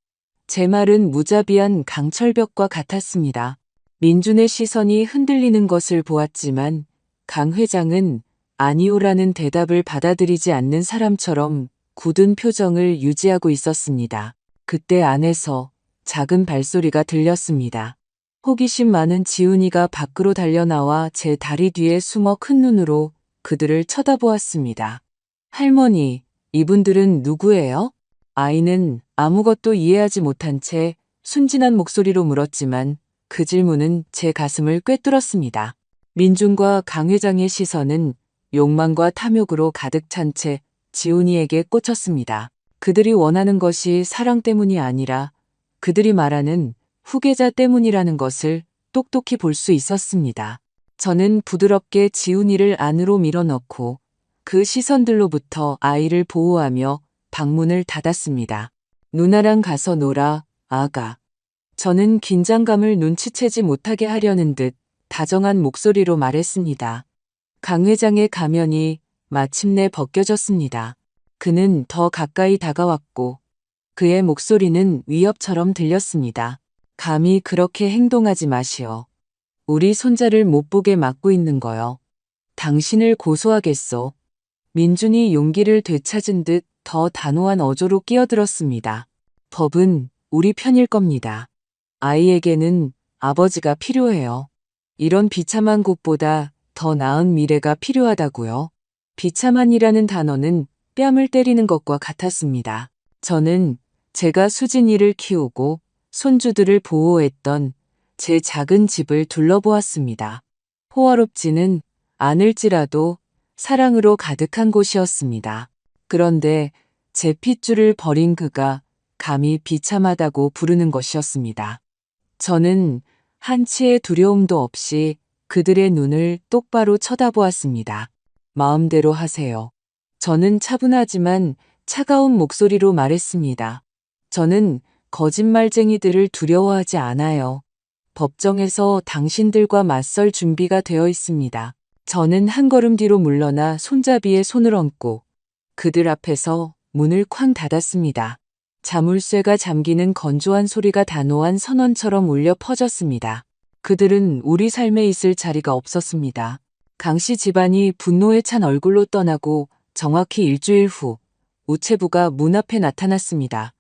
제 말은 무자비한 강철벽과 같았습니다. 민준의 시선이 흔들리는 것을 보았지만 강 회장은 아니오라는 대답을 받아들이지 않는 사람처럼 굳은 표정을 유지하고 있었습니다. 그때 안에서 작은 발소리가 들렸습니다. 호기심 많은 지훈이가 밖으로 달려나와 제 다리 뒤에 숨어 큰 눈으로 그들을 쳐다보았습니다. 할머니, 이분들은 누구예요? 아이는 아무것도 이해하지 못한 채 순진한 목소리로 물었지만 그 질문은 제 가슴을 꿰뚫었습니다. 민준과 강 회장의 시선은 욕망과 탐욕으로 가득 찬 채 지훈이에게 꽂혔습니다. 그들이 원하는 것이 사랑 때문이 아니라 그들이 말하는 후계자 때문이라는 것을 똑똑히 볼 수 있었습니다. 저는 부드럽게 지훈이를 안으로 밀어넣고 그 시선들로부터 아이를 보호하며 방문을 닫았습니다. 누나랑 가서 놀아, 아가. 저는 긴장감을 눈치채지 못하게 하려는 듯 다정한 목소리로 말했습니다. 강 회장의 가면이 마침내 벗겨졌습니다. 그는 더 가까이 다가왔고 그의 목소리는 위협처럼 들렸습니다. 감히 그렇게 행동하지 마시오. 우리 손자를 못 보게 막고 있는 거요. 당신을 고소하겠소. 민준이 용기를 되찾은 듯 더 단호한 어조로 끼어들었습니다. 법은 우리 편일 겁니다. 아이에게는 아버지가 필요해요. 이런 비참한 곳보다 더 나은 미래가 필요하다고요. 비참한이라는 단어는 뺨을 때리는 것과 같았습니다. 저는 제가 수진이를 키우고 손주들을 보호했던 제 작은 집을 둘러보았습니다. 호화롭지는 않을지라도 사랑으로 가득한 곳이었습니다. 그런데 제 핏줄을 버린 그가 감히 비참하다고 부르는 것이었습니다. 저는 한치의 두려움도 없이 그들의 눈을 똑바로 쳐다보았습니다. 마음대로 하세요. 저는 차분하지만 차가운 목소리로 말했습니다. 저는 거짓말쟁이들을 두려워하지 않아요. 법정에서 당신들과 맞설 준비가 되어 있습니다. 저는 한 걸음 뒤로 물러나 손잡이에 손을 얹고 그들 앞에서 문을 쾅 닫았습니다. 자물쇠가 잠기는 건조한 소리가 단호한 선언처럼 울려 퍼졌습니다. 그들은 우리 삶에 있을 자리가 없었습니다. 강씨 집안이 분노에 찬 얼굴로 떠나고 정확히 일주일 후 우체부가 문 앞에 나타났습니다.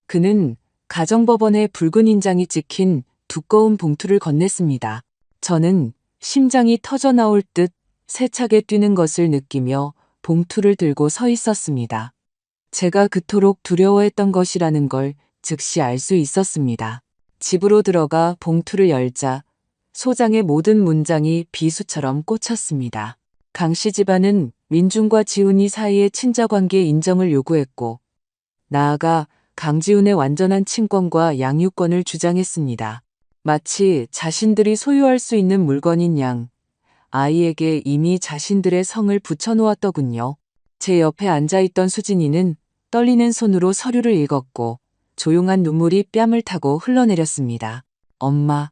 그는 가정법원의 붉은 인장이 찍힌 두꺼운 봉투를 건넸습니다. 저는 심장이 터져 나올 듯 세차게 뛰는 것을 느끼며 봉투를 들고 서 있었습니다. 제가 그토록 두려워했던 것이라는 걸 즉시 알 수 있었습니다. 집으로 들어가 봉투를 열자 소장의 모든 문장이 비수처럼 꽂혔습니다. 강씨 집안은 민준과 지훈이 사이의 친자관계 인정을 요구했고 나아가 강지훈의 완전한 친권과 양육권을 주장했습니다. 마치 자신들이 소유할 수 있는 물건인 양 아이에게 이미 자신들의 성을 붙여놓았더군요. 제 옆에 앉아있던 수진이는 떨리는 손으로 서류를 읽었고 조용한 눈물이 뺨을 타고 흘러내렸습니다. 엄마,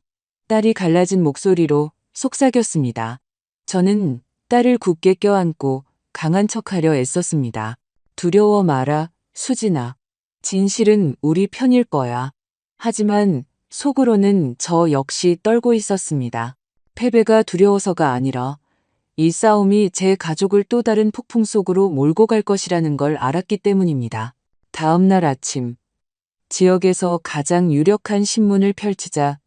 딸이 갈라진 목소리로 속삭였습니다. 저는 딸을 굳게 껴안고 강한 척하려 애썼습니다. 두려워 마라, 수진아. 진실은 우리 편일 거야. 하지만 속으로는 저 역시 떨고 있었습니다. 패배가 두려워서가 아니라 이 싸움이 제 가족을 또 다른 폭풍 속으로 몰고 갈 것이라는 걸 알았기 때문입니다. 다음 날 아침, 지역에서 가장 유력한 신문을 펼치자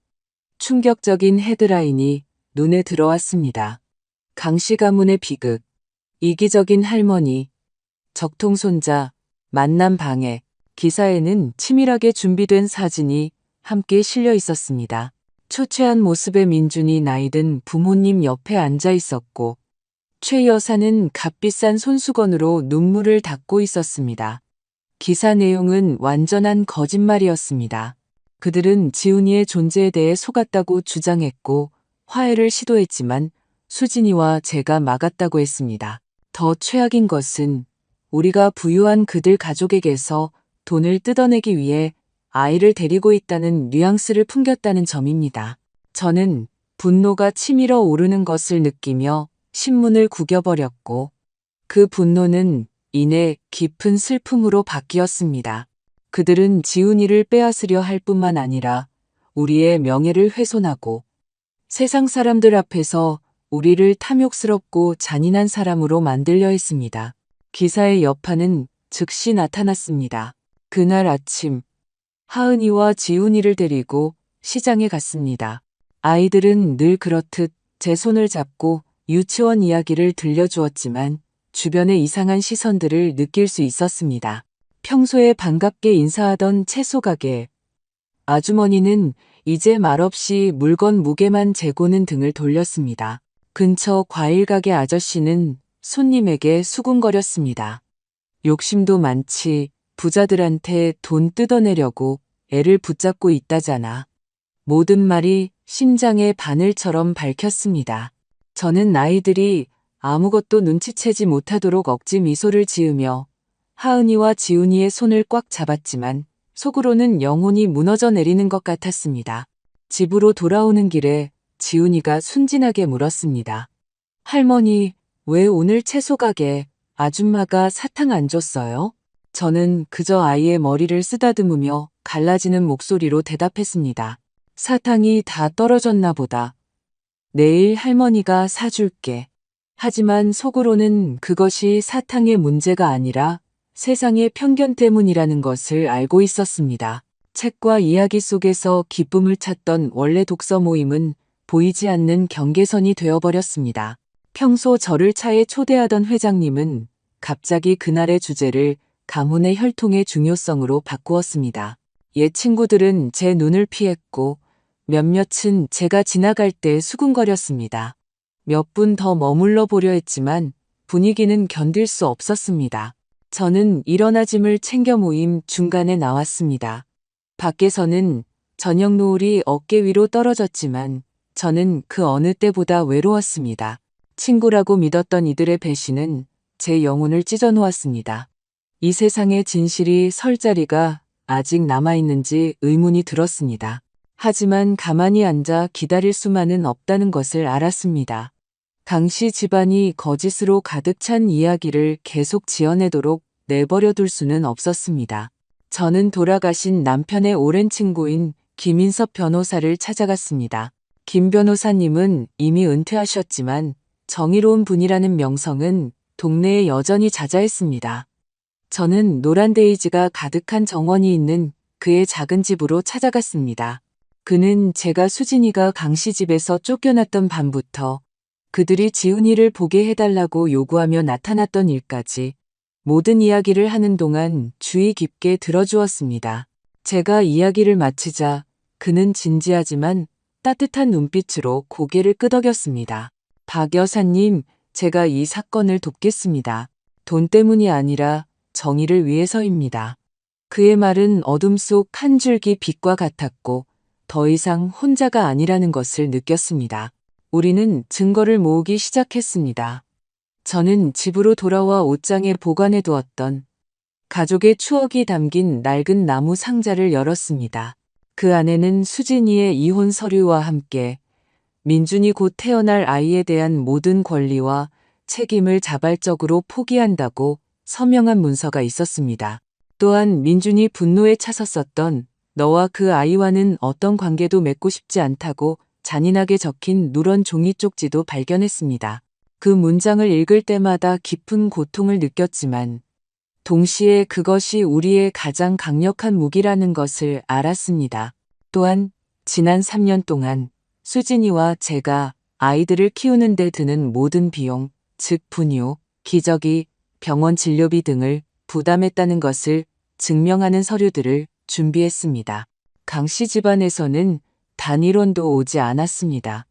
충격적인 헤드라인이 눈에 들어왔습니다. 강씨 가문의 비극, 이기적인 할머니, 적통 손자, 만남 방해. 기사에는 치밀하게 준비된 사진이 함께 실려 있었습니다. 초췌한 모습의 민준이 나이든 부모님 옆에 앉아 있었고 최 여사는 값비싼 손수건으로 눈물을 닦고 있었습니다. 기사 내용은 완전한 거짓말이었습니다. 그들은 지훈이의 존재에 대해 속았다고 주장했고 화해를 시도했지만 수진이와 제가 막았다고 했습니다. 더 최악인 것은 우리가 부유한 그들 가족에게서 돈을 뜯어내기 위해 아이를 데리고 있다는 뉘앙스를 풍겼다는 점입니다. 저는 분노가 치밀어 오르는 것을 느끼며 신문을 구겨버렸고 그 분노는 이내 깊은 슬픔으로 바뀌었습니다. 그들은 지훈이를 빼앗으려 할 뿐만 아니라 우리의 명예를 훼손하고 세상 사람들 앞에서 우리를 탐욕스럽고 잔인한 사람으로 만들려 했습니다. 기사의 여파는 즉시 나타났습니다. 그날 아침, 하은이와 지훈이를 데리고 시장에 갔습니다. 아이들은 늘 그렇듯 제 손을 잡고 유치원 이야기를 들려주었지만 주변의 이상한 시선들을 느낄 수 있었습니다. 평소에 반갑게 인사하던 채소 가게 아주머니는 이제 말없이 물건 무게만 재고는 등을 돌렸습니다. 근처 과일 가게 아저씨는 손님에게 수군거렸습니다. 욕심도 많지 부자들한테 돈 뜯어내려고 애를 붙잡고 있다잖아. 모든 말이 심장의 바늘처럼 밝혔습니다. 저는 아이들이 아무것도 눈치채지 못하도록 억지 미소를 지으며 하은이와 지훈이의 손을 꽉 잡았지만 속으로는 영혼이 무너져 내리는 것 같았습니다. 집으로 돌아오는 길에 지훈이가 순진하게 물었습니다. 할머니, 왜 오늘 채소 가게 아줌마가 사탕 안 줬어요? 저는 그저 아이의 머리를 쓰다듬으며 갈라지는 목소리로 대답했습니다. 사탕이 다 떨어졌나 보다. 내일 할머니가 사줄게. 하지만 속으로는 그것이 사탕의 문제가 아니라 세상의 편견 때문이라는 것을 알고 있었습니다. 책과 이야기 속에서 기쁨을 찾던 원래 독서 모임은 보이지 않는 경계선이 되어버렸습니다. 평소 저를 차에 초대하던 회장님은 갑자기 그날의 주제를 가문의 혈통의 중요성으로 바꾸었습니다. 옛 친구들은 제 눈을 피했고 몇몇은 제가 지나갈 때 수군거렸습니다. 몇 분 더 머물러 보려 했지만 분위기는 견딜 수 없었습니다. 저는 일어나 짐을 챙겨 모임 중간에 나왔습니다. 밖에서는 저녁 노을이 어깨 위로 떨어졌지만 저는 그 어느 때보다 외로웠습니다. 친구라고 믿었던 이들의 배신은 제 영혼을 찢어놓았습니다. 이 세상의 진실이 설 자리가 아직 남아있는지 의문이 들었습니다. 하지만 가만히 앉아 기다릴 수만은 없다는 것을 알았습니다. 강씨 집안이 거짓으로 가득 찬 이야기를 계속 지어내도록 내버려둘 수는 없었습니다. 저는 돌아가신 남편의 오랜 친구인 김인섭 변호사를 찾아갔습니다. 김 변호사님은 이미 은퇴하셨지만 정의로운 분이라는 명성은 동네에 여전히 자자했습니다. 저는 노란 데이지가 가득한 정원이 있는 그의 작은 집으로 찾아갔습니다. 그는 제가 수진이가 강씨 집에서 쫓겨났던 밤부터 그들이 지훈이를 보게 해달라고 요구하며 나타났던 일까지 모든 이야기를 하는 동안 주의 깊게 들어주었습니다. 제가 이야기를 마치자 그는 진지하지만 따뜻한 눈빛으로 고개를 끄덕였습니다. 박 여사님, 제가 이 사건을 돕겠습니다. 돈 때문이 아니라 정의를 위해서입니다. 그의 말은 어둠 속 한 줄기 빛과 같았고 더 이상 혼자가 아니라는 것을 느꼈습니다. 우리는 증거를 모으기 시작했습니다. 저는 집으로 돌아와 옷장에 보관해 두었던 가족의 추억이 담긴 낡은 나무 상자를 열었습니다. 그 안에는 수진이의 이혼 서류와 함께 민준이 곧 태어날 아이에 대한 모든 권리와 책임을 자발적으로 포기한다고 서명한 문서가 있었습니다. 또한 민준이 분노에 차섰었던 너와 그 아이와는 어떤 관계도 맺고 싶지 않다고 잔인하게 적힌 누런 종이 쪽지도 발견했습니다. 그 문장을 읽을 때마다 깊은 고통을 느꼈지만 동시에 그것이 우리의 가장 강력한 무기라는 것을 알았습니다. 또한 지난 3년 동안 수진이와 제가 아이들을 키우는 데 드는 모든 비용, 즉 분유, 기저귀, 병원 진료비 등을 부담했다는 것을 증명하는 서류들을 준비했습니다. 강 씨 집안에서는 단일원도 오지 않았습니다.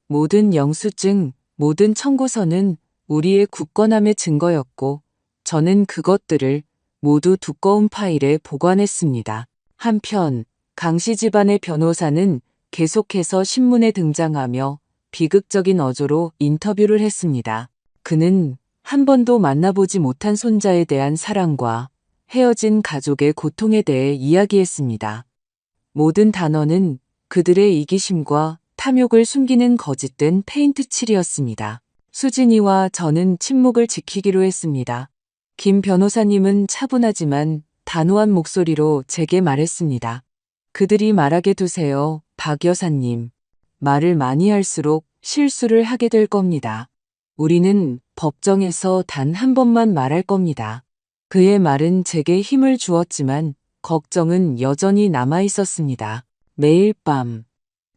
모든 영수증, 모든 청구서는 우리의 굳건함의 증거였고 저는 그것들을 모두 두꺼운 파일에 보관했습니다. 한편 강 씨 집안의 변호사는 계속해서 신문에 등장하며 비극적인 어조로 인터뷰를 했습니다. 그는 한 번도 만나보지 못한 손자에 대한 사랑과 헤어진 가족의 고통에 대해 이야기했습니다. 모든 단어는 그들의 이기심과 탐욕을 숨기는 거짓된 페인트 칠이었습니다. 수진이와 저는 침묵을 지키기로 했습니다. 김 변호사님은 차분하지만 단호한 목소리로 제게 말했습니다. 그들이 말하게 두세요, 박 여사님. 말을 많이 할수록 실수를 하게 될 겁니다. 우리는 법정에서 단 한 번만 말할 겁니다. 그의 말은 제게 힘을 주었지만 걱정은 여전히 남아 있었습니다. 매일 밤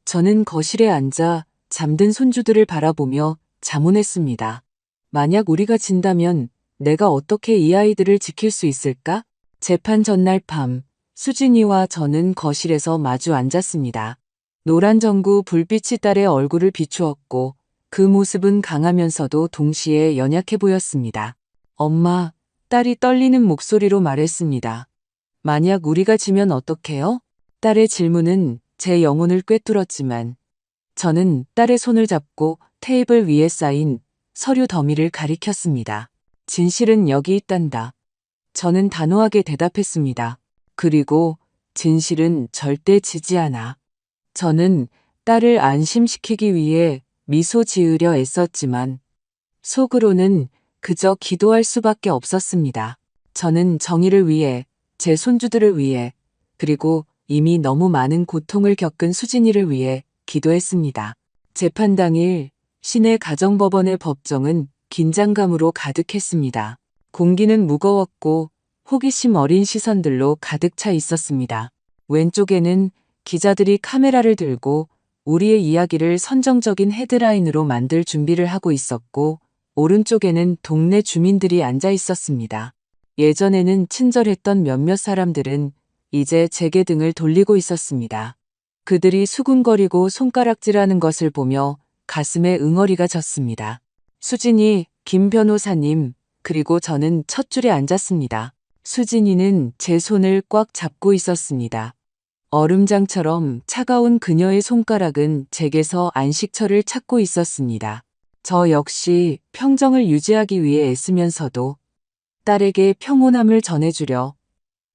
저는 거실에 앉아 잠든 손주들을 바라보며 자문했습니다. 만약 우리가 진다면 내가 어떻게 이 아이들을 지킬 수 있을까? 재판 전날 밤 수진이와 저는 거실에서 마주 앉았습니다. 노란 전구 불빛이 딸의 얼굴을 비추었고 그 모습은 강하면서도 동시에 연약해 보였습니다. 엄마, 딸이 떨리는 목소리로 말했습니다. 만약 우리가 지면 어떡해요? 딸의 질문은 제 영혼을 꿰뚫었지만 저는 딸의 손을 잡고 테이블 위에 쌓인 서류 더미를 가리켰습니다. 진실은 여기 있단다. 저는 단호하게 대답했습니다. 그리고 진실은 절대 지지 않아. 저는 딸을 안심시키기 위해 미소 지으려 애썼지만 속으로는 그저 기도할 수밖에 없었습니다. 저는 정의를 위해, 제 손주들을 위해, 그리고 이미 너무 많은 고통을 겪은 수진이를 위해 기도했습니다. 재판 당일 시내 가정법원의 법정은 긴장감으로 가득했습니다. 공기는 무거웠고 호기심 어린 시선들로 가득 차 있었습니다. 왼쪽에는 기자들이 카메라를 들고 우리의 이야기를 선정적인 헤드라인으로 만들 준비를 하고 있었고 오른쪽에는 동네 주민들이 앉아 있었습니다. 예전에는 친절했던 몇몇 사람들은 이제 제게 등을 돌리고 있었습니다. 그들이 수군거리고 손가락질하는 것을 보며 가슴에 응어리가 졌습니다. 수진이, 김 변호사님, 그리고 저는 첫 줄에 앉았습니다. 수진이는 제 손을 꽉 잡고 있었습니다. 얼음장처럼 차가운 그녀의 손가락은 제게서 안식처를 찾고 있었습니다. 저 역시 평정을 유지하기 위해 애쓰면서도 딸에게 평온함을 전해주려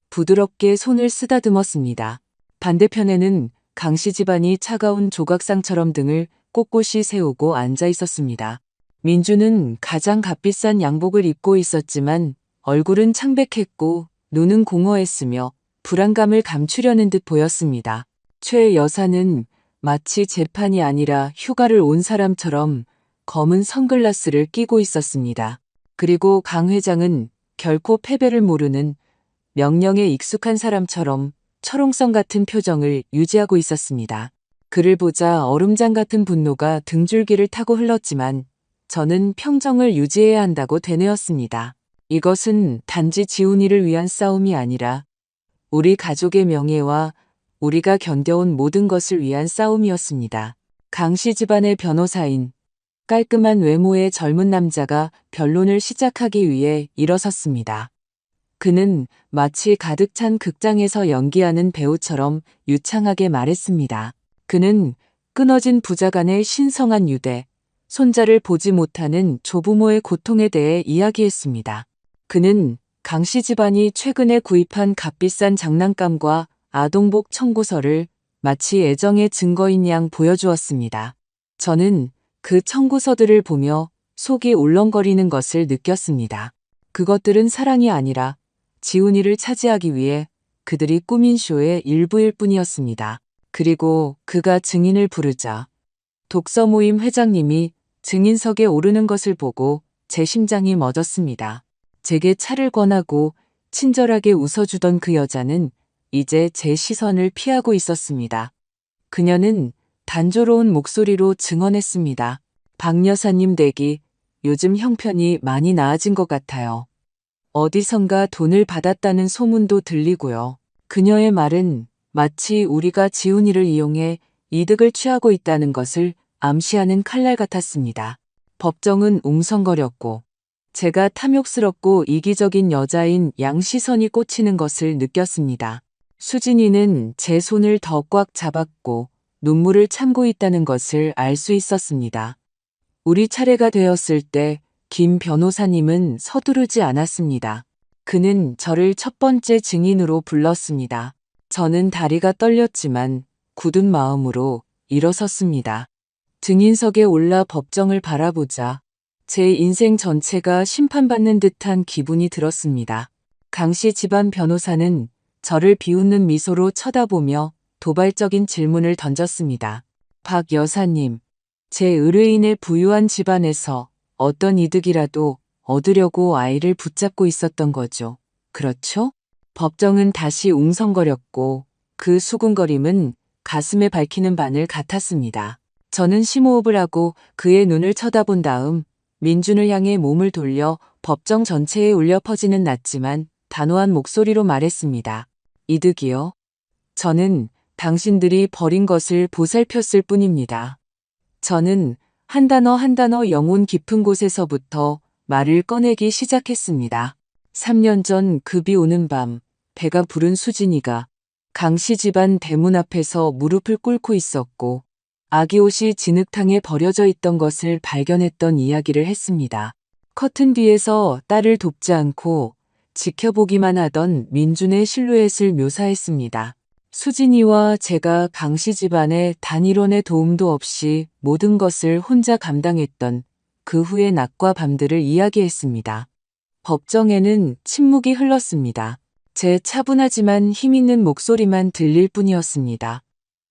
부드럽게 손을 쓰다듬었습니다. 반대편에는 강씨 집안이 차가운 조각상처럼 등을 꼿꼿이 세우고 앉아 있었습니다. 민주는 가장 값비싼 양복을 입고 있었지만 얼굴은 창백했고 눈은 공허했으며 불안감을 감추려는 듯 보였습니다. 최 여사는 마치 재판이 아니라 휴가를 온 사람처럼 검은 선글라스를 끼고 있었습니다. 그리고 강 회장은 결코 패배를 모르는 명령에 익숙한 사람처럼 철옹성 같은 표정을 유지하고 있었습니다. 그를 보자 얼음장 같은 분노가 등줄기를 타고 흘렀지만 저는 평정을 유지해야 한다고 되뇌었습니다. 이것은 단지 지훈이를 위한 싸움이 아니라 우리 가족의 명예와 우리가 견뎌온 모든 것을 위한 싸움이었습니다. 강씨 집안의 변호사인 깔끔한 외모의 젊은 남자가 변론을 시작하기 위해 일어섰습니다. 그는 마치 가득 찬 극장에서 연기하는 배우처럼 유창하게 말했습니다. 그는 끊어진 부자간의 신성한 유대, 손자를 보지 못하는 조부모의 고통에 대해 이야기했습니다. 그는 강씨 집안이 최근에 구입한 값비싼 장난감과 아동복 청구서를 마치 애정의 증거인 양 보여주었습니다. 저는 그 청구서들을 보며 속이 울렁거리는 것을 느꼈습니다. 그것들은 사랑이 아니라 지훈이를 차지하기 위해 그들이 꾸민 쇼의 일부일 뿐이었습니다. 그리고 그가 증인을 부르자 독서 모임 회장님이 증인석에 오르는 것을 보고 제 심장이 멎었습니다. 제게 차를 권하고 친절하게 웃어주던 그 여자는 이제 제 시선을 피하고 있었습니다. 그녀는 단조로운 목소리로 증언했습니다. 박 여사님 댁이 요즘 형편이 많이 나아진 것 같아요. 어디선가 돈을 받았다는 소문도 들리고요. 그녀의 말은 마치 우리가 지훈이를 이용해 이득을 취하고 있다는 것을 암시하는 칼날 같았습니다. 법정은 웅성거렸고 제가 탐욕스럽고 이기적인 여자인 양 시선이 꽂히는 것을 느꼈습니다. 수진이는 제 손을 더 꽉 잡았고 눈물을 참고 있다는 것을 알 수 있었습니다. 우리 차례가 되었을 때 김 변호사님은 서두르지 않았습니다. 그는 저를 첫 번째 증인으로 불렀습니다. 저는 다리가 떨렸지만 굳은 마음으로 일어섰습니다. 증인석에 올라 법정을 바라보자 제 인생 전체가 심판받는 듯한 기분이 들었습니다. 강씨 집안 변호사는 저를 비웃는 미소로 쳐다보며 도발적인 질문을 던졌습니다. 박 여사님, 제 의뢰인의 부유한 집안에서 어떤 이득이라도 얻으려고 아이를 붙잡고 있었던 거죠. 그렇죠? 법정은 다시 웅성거렸고 그 수군거림은 가슴에 밝히는 바늘 같았습니다. 저는 심호흡을 하고 그의 눈을 쳐다본 다음 민준을 향해 몸을 돌려 법정 전체에 울려 퍼지는 낮지만 단호한 목소리로 말했습니다. 이득이요? 저는 당신들이 버린 것을 보살폈을 뿐입니다. 저는 한 단어 한 단어 영혼 깊은 곳에서부터 말을 꺼내기 시작했습니다. 3년 전 급이 오는 밤 배가 부른 수진이가 강씨 집안 대문 앞에서 무릎을 꿇고 있었고 아기 옷이 진흙탕에 버려져 있던 것을 발견했던 이야기를 했습니다. 커튼 뒤에서 딸을 돕지 않고 지켜보기만 하던 민준의 실루엣을 묘사했습니다. 수진이와 제가 강씨 집안의 단일원의 도움도 없이 모든 것을 혼자 감당했던 그 후의 낮과 밤들을 이야기했습니다. 법정에는 침묵이 흘렀습니다. 제 차분하지만 힘있는 목소리만 들릴 뿐이었습니다.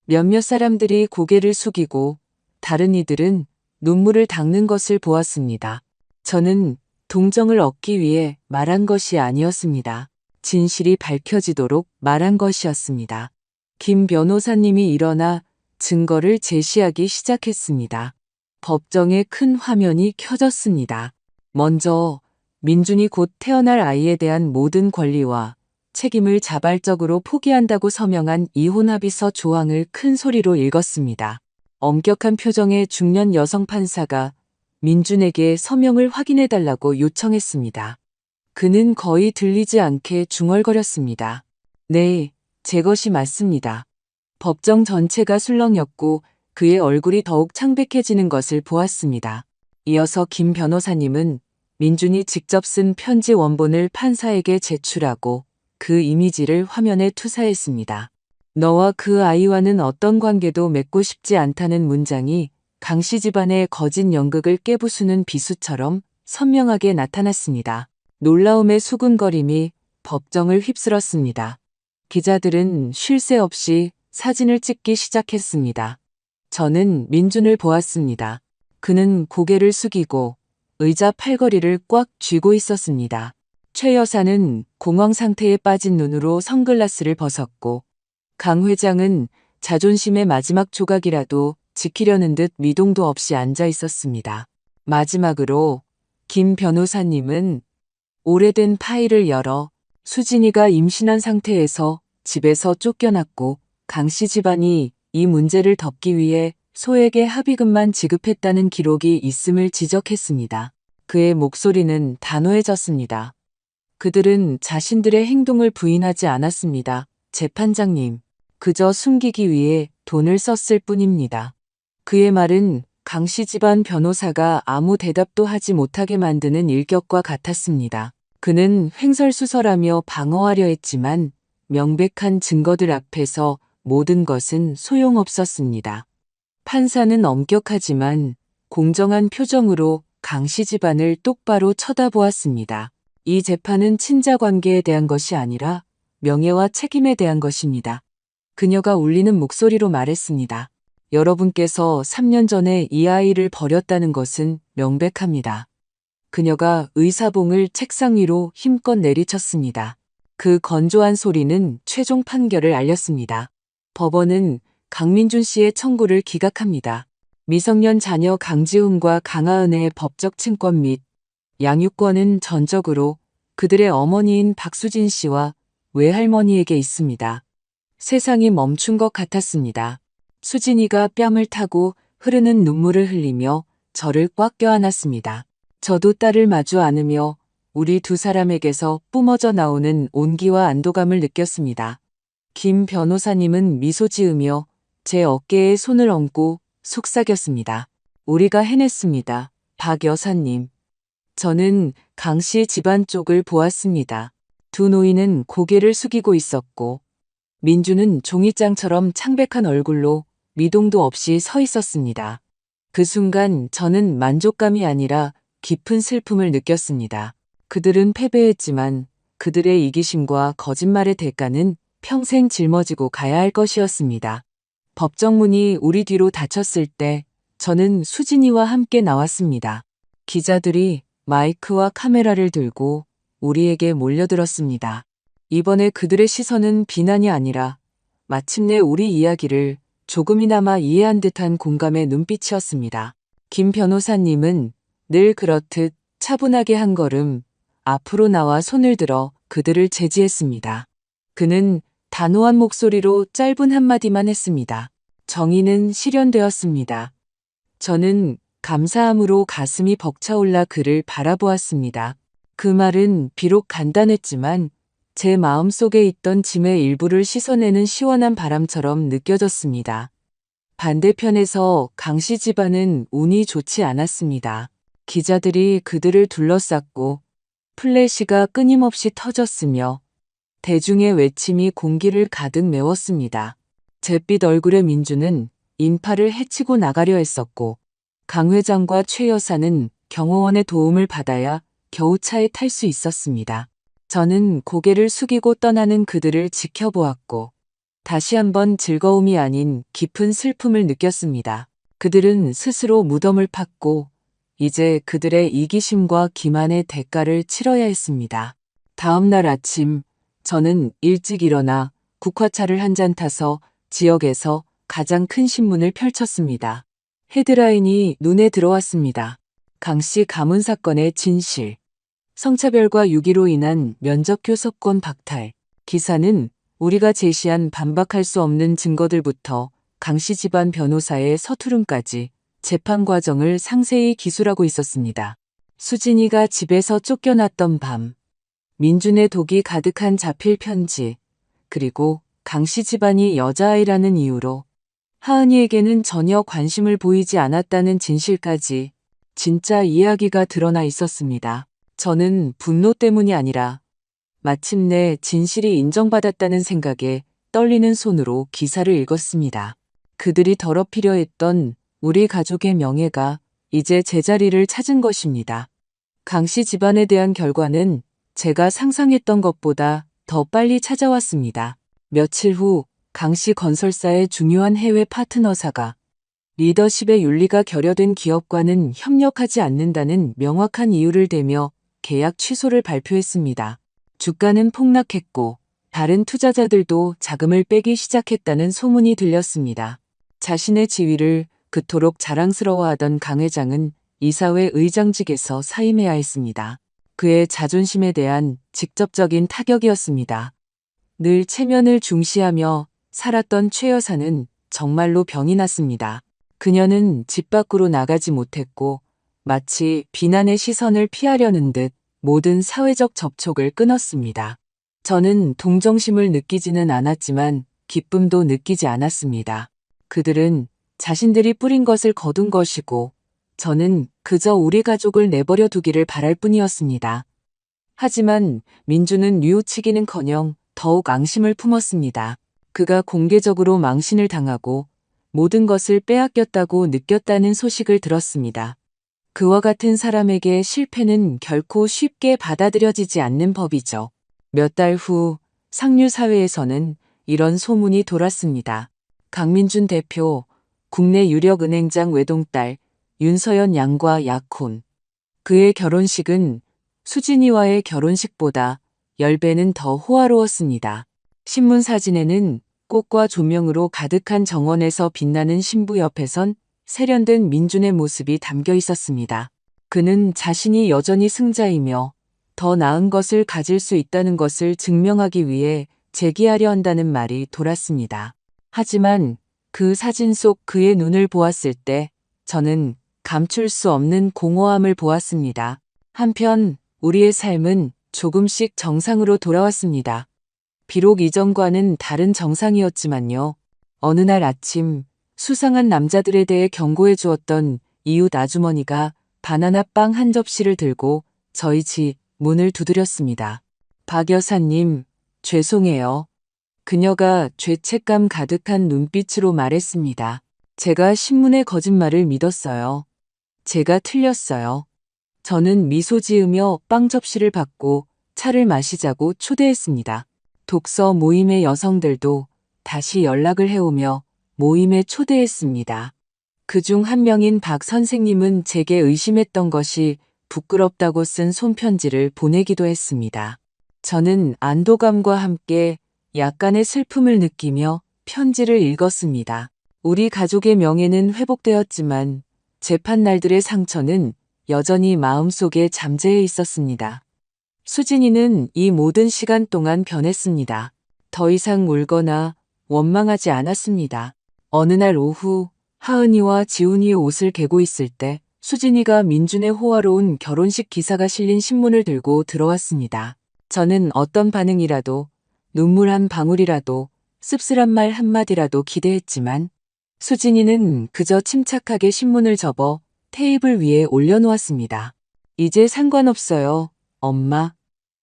몇몇 사람들이 고개를 숙이고 다른 이들은 눈물을 닦는 것을 보았습니다. 저는 동정을 얻기 위해 말한 것이 아니었습니다. 진실이 밝혀지도록 말한 것이었습니다. 김 변호사님이 일어나 증거를 제시하기 시작했습니다. 법정의 큰 화면이 켜졌습니다. 먼저 민준이 곧 태어날 아이에 대한 모든 권리와 책임을 자발적으로 포기한다고 서명한 이혼합의서 조항을 큰 소리로 읽었습니다. 엄격한 표정의 중년 여성 판사가 민준에게 서명을 확인해달라고 요청했습니다. 그는 거의 들리지 않게 중얼거렸습니다. 네, 제 것이 맞습니다. 법정 전체가 술렁였고 그의 얼굴이 더욱 창백해지는 것을 보았습니다. 이어서 김 변호사님은 민준이 직접 쓴 편지 원본을 판사에게 제출하고 그 이미지를 화면에 투사했습니다. 너와 그 아이와는 어떤 관계도 맺고 싶지 않다는 문장이 강씨 집안의 거짓 연극을 깨부수는 비수처럼 선명하게 나타났습니다. 놀라움의 수군거림이 법정을 휩쓸었습니다. 기자들은 쉴 새 없이 사진을 찍기 시작했습니다. 저는 민준을 보았습니다. 그는 고개를 숙이고 의자 팔걸이를 꽉 쥐고 있었습니다. 최 여사는 공황 상태에 빠진 눈으로 선글라스를 벗었고 강 회장은 자존심의 마지막 조각이라도 지키려는 듯 미동도 없이 앉아 있었습니다. 마지막으로 김 변호사님은 오래된 파일을 열어 수진이가 임신한 상태에서 집에서 쫓겨났고 강씨 집안이 이 문제를 덮기 위해 소에게 합의금만 지급했다는 기록이 있음을 지적했습니다. 그의 목소리는 단호해졌습니다. 그들은 자신들의 행동을 부인하지 않았습니다. 재판장님, 그저 숨기기 위해 돈을 썼을 뿐입니다. 그의 말은 강씨 집안 변호사가 아무 대답도 하지 못하게 만드는 일격과 같았습니다. 그는 횡설수설하며 방어하려 했지만 명백한 증거들 앞에서 모든 것은 소용없었습니다. 판사는 엄격하지만 공정한 표정으로 강씨 집안을 똑바로 쳐다보았습니다. 이 재판은 친자 관계에 대한 것이 아니라 명예와 책임에 대한 것입니다. 그녀가 울리는 목소리로 말했습니다. 여러분께서 3년 전에 이 아이를 버렸다는 것은 명백합니다. 그녀가 의사봉을 책상 위로 힘껏 내리쳤습니다. 그 건조한 소리는 최종 판결을 알렸습니다. 법원은 강민준 씨의 청구를 기각합니다. 미성년 자녀 강지훈과 강하은의 법적 친권 및 양육권은 전적으로 그들의 어머니인 박수진 씨와 외할머니에게 있습니다. 세상이 멈춘 것 같았습니다. 수진이가 뺨을 타고 흐르는 눈물을 흘리며 저를 꽉 껴안았습니다. 저도 딸을 마주 안으며 우리 두 사람에게서 뿜어져 나오는 온기와 안도감을 느꼈습니다. 김 변호사님은 미소 지으며 제 어깨에 손을 얹고 속삭였습니다. 우리가 해냈습니다. 박 여사님. 저는 강씨 집안 쪽을 보았습니다. 두 노인은 고개를 숙이고 있었고 민주는 종이장처럼 창백한 얼굴로 미동도 없이 서 있었습니다. 그 순간 저는 만족감이 아니라 깊은 슬픔을 느꼈습니다. 그들은 패배했지만 그들의 이기심과 거짓말의 대가는 평생 짊어지고 가야 할 것이었습니다. 법정문이 우리 뒤로 닫혔을 때 저는 수진이와 함께 나왔습니다. 기자들이 마이크와 카메라를 들고 우리에게 몰려들었습니다. 이번에 그들의 시선은 비난이 아니라 마침내 우리 이야기를 조금이나마 이해한 듯한 공감의 눈빛이었습니다. 김 변호사님은 늘 그렇듯 차분하게 한 걸음 앞으로 나와 손을 들어 그들을 제지했습니다. 그는 단호한 목소리로 짧은 한마디만 했습니다. 정의는 실현되었습니다. 저는 감사함으로 가슴이 벅차올라 그를 바라보았습니다. 그 말은 비록 간단했지만 제 마음속에 있던 짐의 일부를 씻어내는 시원한 바람처럼 느껴졌습니다. 반대편에서 강씨 집안은 운이 좋지 않았습니다. 기자들이 그들을 둘러쌌고 플래시가 끊임없이 터졌으며 대중의 외침이 공기를 가득 메웠습니다. 잿빛 얼굴의 민주는 인파를 헤치고 나가려 했었고 강 회장과 최 여사는 경호원의 도움을 받아야 겨우 차에 탈 수 있었습니다. 저는 고개를 숙이고 떠나는 그들을 지켜보았고 다시 한번 즐거움이 아닌 깊은 슬픔을 느꼈습니다. 그들은 스스로 무덤을 팠고 이제 그들의 이기심과 기만의 대가를 치러야 했습니다. 다음 날 아침 저는 일찍 일어나 국화차를 한 잔 타서 지역에서 가장 큰 신문을 펼쳤습니다. 헤드라인이 눈에 들어왔습니다. 강씨 가문 사건의 진실. 성차별과 유기로 인한 면접 교섭권 박탈. 기사는 우리가 제시한 반박할 수 없는 증거들부터 강씨 집안 변호사의 서투름까지 재판 과정을 상세히 기술하고 있었습니다. 수진이가 집에서 쫓겨났던 밤, 민준의 독이 가득한 자필 편지, 그리고 강씨 집안이 여자아이라는 이유로 하은이에게는 전혀 관심을 보이지 않았다는 진실까지 진짜 이야기가 드러나 있었습니다. 저는 분노 때문이 아니라 마침내 진실이 인정받았다는 생각에 떨리는 손으로 기사를 읽었습니다. 그들이 더럽히려 했던 우리 가족의 명예가 이제 제자리를 찾은 것입니다. 강씨 집안에 대한 결과는 제가 상상했던 것보다 더 빨리 찾아왔습니다. 며칠 후 강씨 건설사의 중요한 해외 파트너사가 리더십의 윤리가 결여된 기업과는 협력하지 않는다는 명확한 이유를 대며 계약 취소를 발표했습니다. 주가는 폭락했고 다른 투자자들도 자금을 빼기 시작했다는 소문이 들렸습니다. 자신의 지위를 그토록 자랑스러워하던 강 회장은 이사회 의장직에서 사임해야 했습니다. 그의 자존심에 대한 직접적인 타격이었습니다. 늘 체면을 중시하며 살았던 최 여사는 정말로 병이 났습니다. 그녀는 집 밖으로 나가지 못했고 마치 비난의 시선을 피하려는 듯 모든 사회적 접촉을 끊었습니다. 저는 동정심을 느끼지는 않았지만 기쁨도 느끼지 않았습니다. 그들은 자신들이 뿌린 것을 거둔 것이고 저는 그저 우리 가족을 내버려 두기를 바랄 뿐이었습니다. 하지만 민주는 뉘우치기는커녕 더욱 앙심을 품었습니다. 그가 공개적으로 망신을 당하고 모든 것을 빼앗겼다고 느꼈다는 소식을 들었습니다. 그와 같은 사람에게 실패는 결코 쉽게 받아들여지지 않는 법이죠. 몇 달 후 상류사회에서는 이런 소문이 돌았습니다. 강민준 대표, 국내 유력 은행장 외동딸 윤서연 양과 약혼. 그의 결혼식은 수진이와의 결혼식보다 10배는 더 호화로웠습니다. 신문 사진에는 꽃과 조명으로 가득한 정원에서 빛나는 신부 옆에선 세련된 민준의 모습이 담겨 있었습니다. 그는 자신이 여전히 승자이며 더 나은 것을 가질 수 있다는 것을 증명하기 위해 재기하려 한다는 말이 돌았습니다. 하지만 그 사진 속 그의 눈을 보았을 때 저는 감출 수 없는 공허함을 보았습니다. 한편 우리의 삶은 조금씩 정상으로 돌아왔습니다. 비록 이전과는 다른 정상이었지만요. 어느 날 아침 수상한 남자들에 대해 경고해 주었던 이웃 아주머니가 바나나 빵 한 접시를 들고 저희 집 문을 두드렸습니다. 박 여사님, 죄송해요. 그녀가 죄책감 가득한 눈빛으로 말했습니다. 제가 신문의 거짓말을 믿었어요. 제가 틀렸어요. 저는 미소 지으며 빵 접시를 받고 차를 마시자고 초대했습니다. 독서 모임의 여성들도 다시 연락을 해오며 모임에 초대했습니다. 그중 한 명인 박 선생님은 제게 의심했던 것이 부끄럽다고 쓴 손편지를 보내기도 했습니다. 저는 안도감과 함께 약간의 슬픔을 느끼며 편지를 읽었습니다. 우리 가족의 명예는 회복되었지만 재판 날들의 상처는 여전히 마음속에 잠재해 있었습니다. 수진이는 이 모든 시간 동안 변했습니다. 더 이상 울거나 원망하지 않았습니다. 어느 날 오후 하은이와 지훈이의 옷을 개고 있을 때 수진이가 민준의 호화로운 결혼식 기사가 실린 신문을 들고 들어왔습니다. 저는 어떤 반응이라도, 눈물 한 방울이라도, 씁쓸한 말 한마디라도 기대했지만 수진이는 그저 침착하게 신문을 접어 테이블 위에 올려놓았습니다. 이제 상관없어요, 엄마.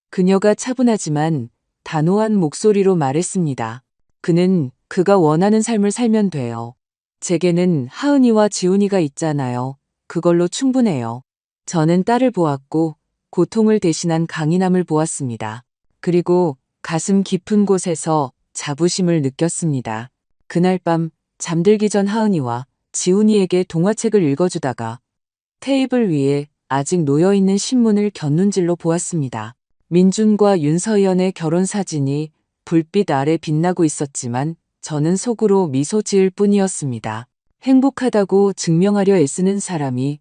그녀가 차분하지만 단호한 목소리로 말했습니다. 그는 그가 원하는 삶을 살면 돼요. 제게는 하은이와 지훈이가 있잖아요. 그걸로 충분해요. 저는 딸을 보았고 고통을 대신한 강인함을 보았습니다. 그리고 가슴 깊은 곳에서 자부심을 느꼈습니다. 그날 밤 잠들기 전 하은이와 지훈이에게 동화책을 읽어주다가 테이블 위에 아직 놓여있는 신문을 곁눈질로 보았습니다. 민준과 윤서연의 결혼 사진이 불빛 아래 빛나고 있었지만 저는 속으로 미소 지을 뿐이었습니다. 행복하다고 증명하려 애쓰는 사람이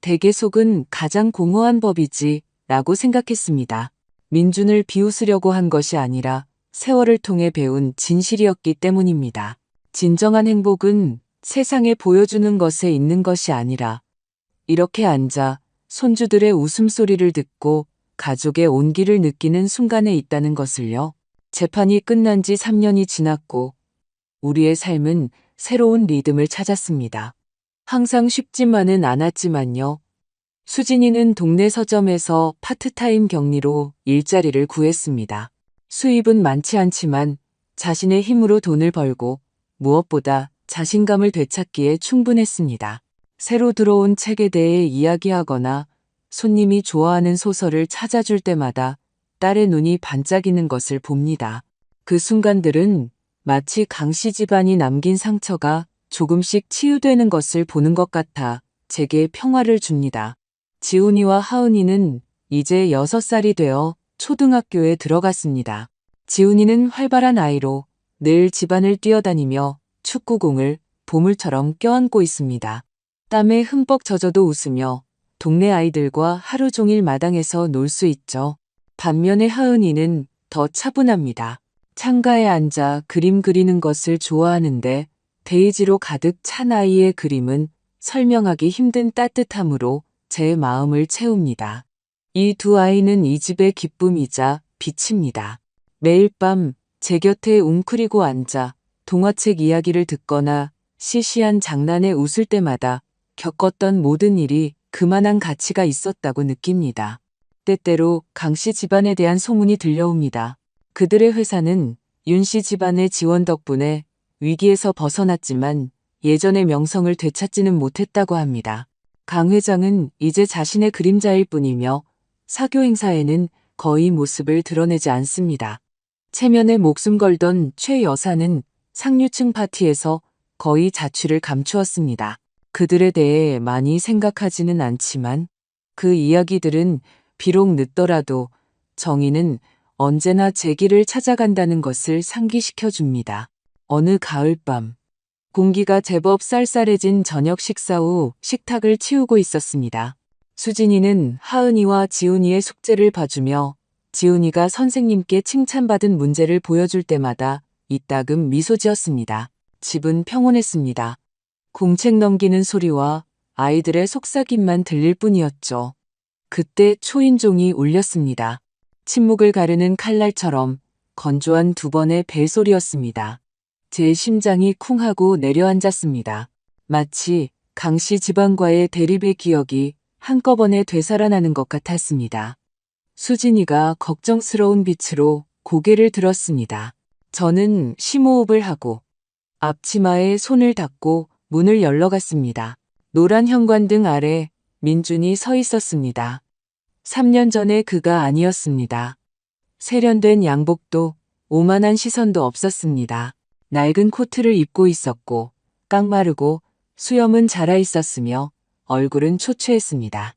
대개 속은 가장 공허한 법이지 라고 생각했습니다. 민준을 비웃으려고 한 것이 아니라 세월을 통해 배운 진실이었기 때문입니다. 진정한 행복은 세상에 보여주는 것에 있는 것이 아니라 이렇게 앉아 손주들의 웃음소리를 듣고 가족의 온기를 느끼는 순간에 있다는 것을요. 재판이 끝난 지 3년이 지났고 우리의 삶은 새로운 리듬을 찾았습니다. 항상 쉽지만은 않았지만요. 수진이는 동네 서점에서 파트타임 격리로 일자리를 구했습니다. 수입은 많지 않지만 자신의 힘으로 돈을 벌고 무엇보다 자신감을 되찾기에 충분했습니다. 새로 들어온 책에 대해 이야기하거나 손님이 좋아하는 소설을 찾아줄 때마다 딸의 눈이 반짝이는 것을 봅니다. 그 순간들은 마치 강씨 집안이 남긴 상처가 조금씩 치유되는 것을 보는 것 같아 제게 평화를 줍니다. 지훈이와 하은이는 이제 6살이 되어 초등학교에 들어갔습니다. 지훈이는 활발한 아이로 늘 집안을 뛰어다니며 축구공을 보물처럼 껴안고 있습니다. 땀에 흠뻑 젖어도 웃으며 동네 아이들과 하루 종일 마당에서 놀 수 있죠. 반면에 하은이는 더 차분합니다. 창가에 앉아 그림 그리는 것을 좋아하는데 데이지로 가득 찬 아이의 그림은 설명하기 힘든 따뜻함으로 제 마음을 채웁니다. 이 두 아이는 이 집의 기쁨이자 빛입니다. 매일 밤 제 곁에 웅크리고 앉아 동화책 이야기를 듣거나 시시한 장난에 웃을 때마다 겪었던 모든 일이 그만한 가치가 있었다고 느낍니다. 때때로 강씨 집안에 대한 소문이 들려옵니다. 그들의 회사는 윤 씨 집안의 지원 덕분에 위기에서 벗어났지만 예전의 명성을 되찾지는 못했다고 합니다. 강 회장은 이제 자신의 그림자일 뿐이며 사교 행사에는 거의 모습을 드러내지 않습니다. 체면에 목숨 걸던 최 여사는 상류층 파티에서 거의 자취를 감추었습니다. 그들에 대해 많이 생각하지는 않지만 그 이야기들은 비록 늦더라도 정의는 언제나 제 길을 찾아간다는 것을 상기시켜 줍니다. 어느 가을밤, 공기가 제법 쌀쌀해진 저녁 식사 후 식탁을 치우고 있었습니다. 수진이는 하은이와 지훈이의 숙제를 봐주며 지훈이가 선생님께 칭찬받은 문제를 보여줄 때마다 이따금 미소 지었습니다. 집은 평온했습니다. 공책 넘기는 소리와 아이들의 속삭임만 들릴 뿐이었죠. 그때 초인종이 울렸습니다. 침묵을 가르는 칼날처럼 건조한 두 번의 벨소리였습니다. 제 심장이 쿵하고 내려앉았습니다. 마치 강씨 집안과의 대립의 기억이 한꺼번에 되살아나는 것 같았습니다. 수진이가 걱정스러운 빛으로 고개를 들었습니다. 저는 심호흡을 하고 앞치마에 손을 닦고 문을 열러갔습니다. 노란 현관등 아래 민준이 서 있었습니다. 3년 전에 그가 아니었습니다. 세련된 양복도 오만한 시선도 없었습니다. 낡은 코트를 입고 있었고 깡마르고 수염은 자라 있었으며 얼굴은 초췌했습니다.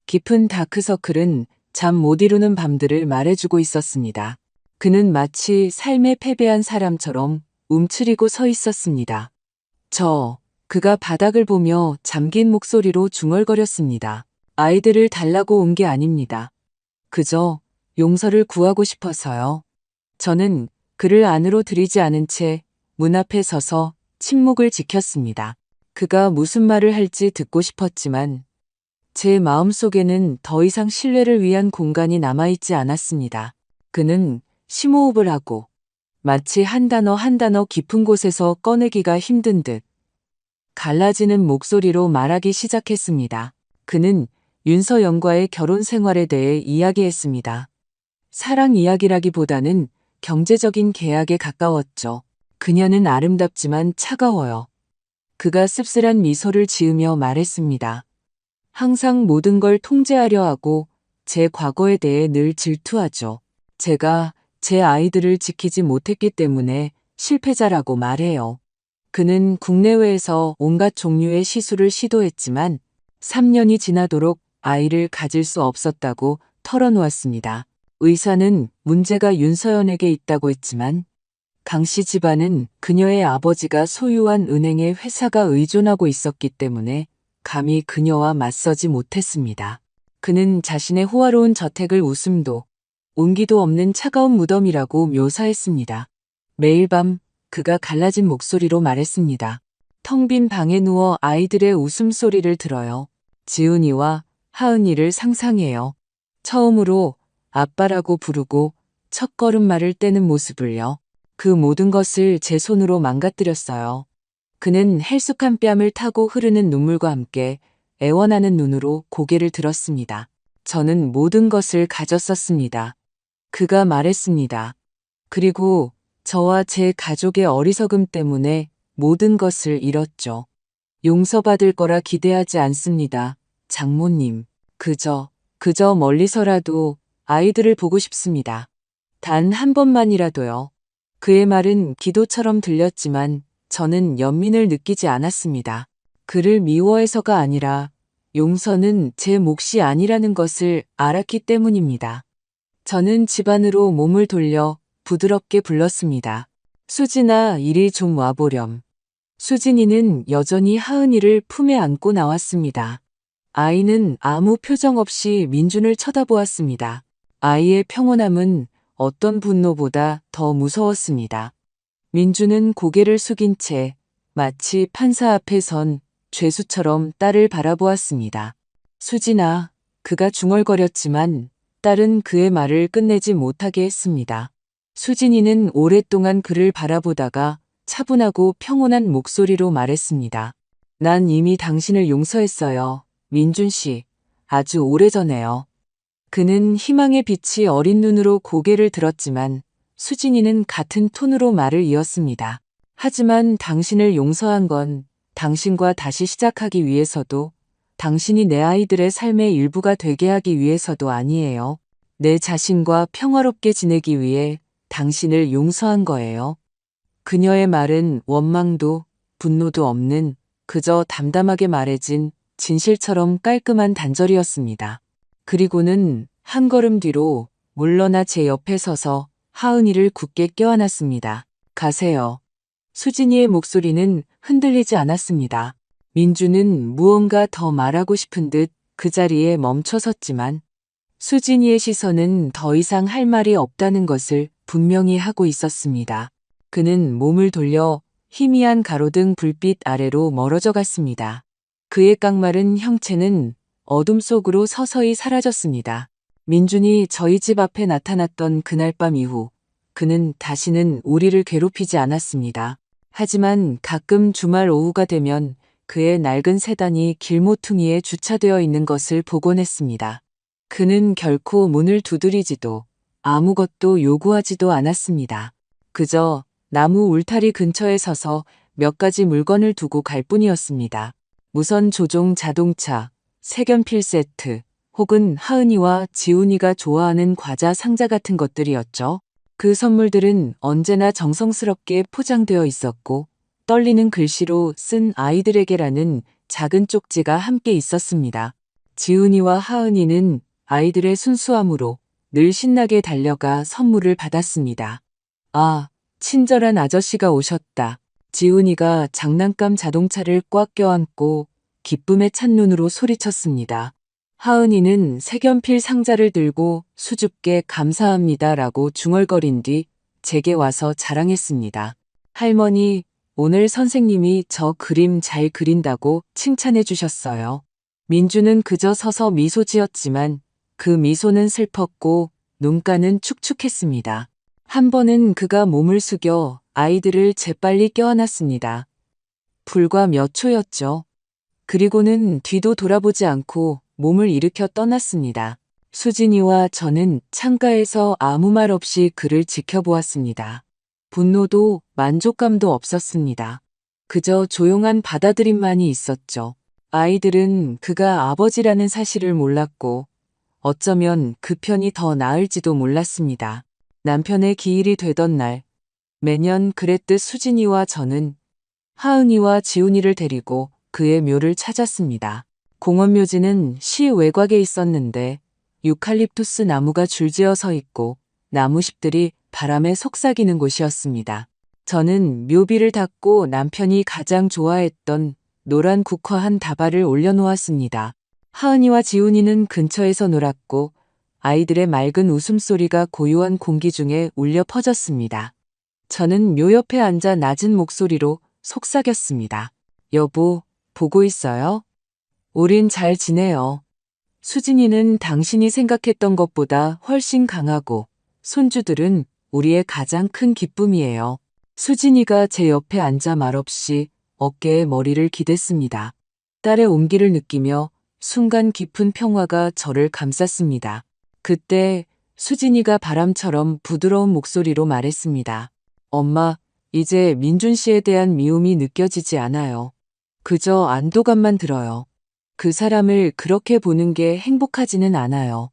깊은 다크서클은 잠 못 이루는 밤들을 말해주고 있었습니다. 그는 마치 삶에 패배한 사람처럼 움츠리고 서 있었습니다. 그가 바닥을 보며 잠긴 목소리로 중얼거렸습니다. 아이들을 달라고 온 게 아닙니다. 그저 용서를 구하고 싶어서요. 저는 그를 안으로 들이지 않은 채 문 앞에 서서 침묵을 지켰습니다. 그가 무슨 말을 할지 듣고 싶었지만 제 마음속에는 더 이상 신뢰를 위한 공간이 남아있지 않았습니다. 그는 심호흡을 하고 마치 한 단어 한 단어 깊은 곳에서 꺼내기가 힘든 듯 갈라지는 목소리로 말하기 시작했습니다. 그는 윤서영과의 결혼 생활에 대해 이야기했습니다. 사랑 이야기라기보다는 경제적인 계약에 가까웠죠. 그녀는 아름답지만 차가워요. 그가 씁쓸한 미소를 지으며 말했습니다. 항상 모든 걸 통제하려 하고 제 과거에 대해 늘 질투하죠. 제가 제 아이들을 지키지 못했기 때문에 실패자라고 말해요. 그는 국내외에서 온갖 종류의 시술을 시도했지만 3년이 지나도록 아이를 가질 수 없었다고 털어놓았습니다. 의사는 문제가 윤서연에게 있다고 했지만 강씨 집안은 그녀의 아버지가 소유한 은행에 회사가 의존하고 있었기 때문에 감히 그녀와 맞서지 못했습니다. 그는 자신의 호화로운 저택을 웃음도 온기도 없는 차가운 무덤이라고 묘사했습니다. 매일 밤 그가 갈라진 목소리로 말했습니다. 텅 빈 방에 누워 아이들의 웃음소리를 들어요. 지훈이와 하은이를 상상해요. 처음으로 아빠라고 부르고 첫걸음말을 떼는 모습을요. 그 모든 것을 제 손으로 망가뜨렸어요. 그는 헬쑥한 뺨을 타고 흐르는 눈물과 함께 애원하는 눈으로 고개를 들었습니다. 저는 모든 것을 가졌었습니다. 그가 말했습니다. 그리고 저와 제 가족의 어리석음 때문에 모든 것을 잃었죠. 용서받을 거라 기대하지 않습니다. 장모님, 그저 멀리서라도 아이들을 보고 싶습니다. 단 한 번만이라도요. 그의 말은 기도처럼 들렸지만 저는 연민을 느끼지 않았습니다. 그를 미워해서가 아니라 용서는 제 몫이 아니라는 것을 알았기 때문입니다. 저는 집 안으로 몸을 돌려 부드럽게 불렀습니다. 수진아, 이리 좀 와보렴. 수진이는 여전히 하은이를 품에 안고 나왔습니다. 아이는 아무 표정 없이 민준을 쳐다보았습니다. 아이의 평온함은 어떤 분노보다 더 무서웠습니다. 민준은 고개를 숙인 채 마치 판사 앞에 선 죄수처럼 딸을 바라보았습니다. 수진아, 그가 중얼거렸지만 딸은 그의 말을 끝내지 못하게 했습니다. 수진이는 오랫동안 그를 바라보다가 차분하고 평온한 목소리로 말했습니다. 난 이미 당신을 용서했어요. 민준 씨, 아주 오래전에요. 그는 희망의 빛이 어린 눈으로 고개를 들었지만 수진이는 같은 톤으로 말을 이었습니다. 하지만 당신을 용서한 건 당신과 다시 시작하기 위해서도 당신이 내 아이들의 삶의 일부가 되게 하기 위해서도 아니에요. 내 자신과 평화롭게 지내기 위해 당신을 용서한 거예요. 그녀의 말은 원망도 분노도 없는 그저 담담하게 말해진 진실처럼 깔끔한 단절이었습니다. 그리고는 한 걸음 뒤로 물러나 제 옆에 서서 하은이를 굳게 껴안았습니다. 가세요. 수진이의 목소리는 흔들리지 않았습니다. 민주는 무언가 더 말하고 싶은 듯 그 자리에 멈춰 섰지만 수진이의 시선은 더 이상 할 말이 없다는 것을 분명히 하고 있었습니다. 그는 몸을 돌려 희미한 가로등 불빛 아래로 멀어져 갔습니다. 그의 깡마른 형체는 어둠 속으로 서서히 사라졌습니다. 민준이 저희 집 앞에 나타났던 그날 밤 이후 그는 다시는 우리를 괴롭히지 않았습니다. 하지만 가끔 주말 오후가 되면 그의 낡은 세단이 길모퉁이에 주차되어 있는 것을 보곤 했습니다. 그는 결코 문을 두드리지도 아무것도 요구하지도 않았습니다. 그저 나무 울타리 근처에 서서 몇 가지 물건을 두고 갈 뿐이었습니다. 무선 조종 자동차, 색연필 세트, 혹은 하은이와 지훈이가 좋아하는 과자 상자 같은 것들이었죠. 그 선물들은 언제나 정성스럽게 포장되어 있었고 떨리는 글씨로 쓴 아이들에게라는 작은 쪽지가 함께 있었습니다. 지훈이와 하은이는 아이들의 순수함으로 늘 신나게 달려가 선물을 받았습니다. 아, 친절한 아저씨가 오셨다. 지훈이가 장난감 자동차를 꽉 껴안고 기쁨에 찬 눈으로 소리쳤습니다. 하은이는 색연필 상자를 들고 수줍게 감사합니다라고 중얼거린 뒤 제게 와서 자랑했습니다. 할머니, 오늘 선생님이 저 그림 잘 그린다고 칭찬해 주셨어요. 민주는 그저 서서 미소 지었지만 그 미소는 슬펐고 눈가는 축축했습니다. 한 번은 그가 몸을 숙여 아이들을 재빨리 껴안았습니다. 불과 몇 초였죠. 그리고는 뒤도 돌아보지 않고 몸을 일으켜 떠났습니다. 수진이와 저는 창가에서 아무 말 없이 그를 지켜보았습니다. 분노도 만족감도 없었습니다. 그저 조용한 받아들임만이 있었죠. 아이들은 그가 아버지라는 사실을 몰랐고 어쩌면 그 편이 더 나을지도 몰랐습니다. 남편의 기일이 되던 날, 매년 그랬듯 수진이와 저는 하은이와 지훈이를 데리고 그의 묘를 찾았습니다. 공원묘지는 시 외곽에 있었는데 유칼립투스 나무가 줄지어 서 있고 나무잎들이 바람에 속삭이는 곳이었습니다. 저는 묘비를 닫고 남편이 가장 좋아했던 노란 국화 한 다발을 올려놓았습니다. 하은이와 지훈이는 근처에서 놀았고 아이들의 맑은 웃음소리가 고요한 공기 중에 울려 퍼졌습니다. 저는 묘 옆에 앉아 낮은 목소리로 속삭였습니다. 여보, 보고 있어요? 우린 잘 지내요. 수진이는 당신이 생각했던 것보다 훨씬 강하고 손주들은 우리의 가장 큰 기쁨이에요. 수진이가 제 옆에 앉아 말없이 어깨에 머리를 기댔습니다. 딸의 온기를 느끼며 순간 깊은 평화가 저를 감쌌습니다. 그때 수진이가 바람처럼 부드러운 목소리로 말했습니다. 엄마, 이제 민준 씨에 대한 미움이 느껴지지 않아요. 그저 안도감만 들어요. 그 사람을 그렇게 보는 게 행복하지는 않아요.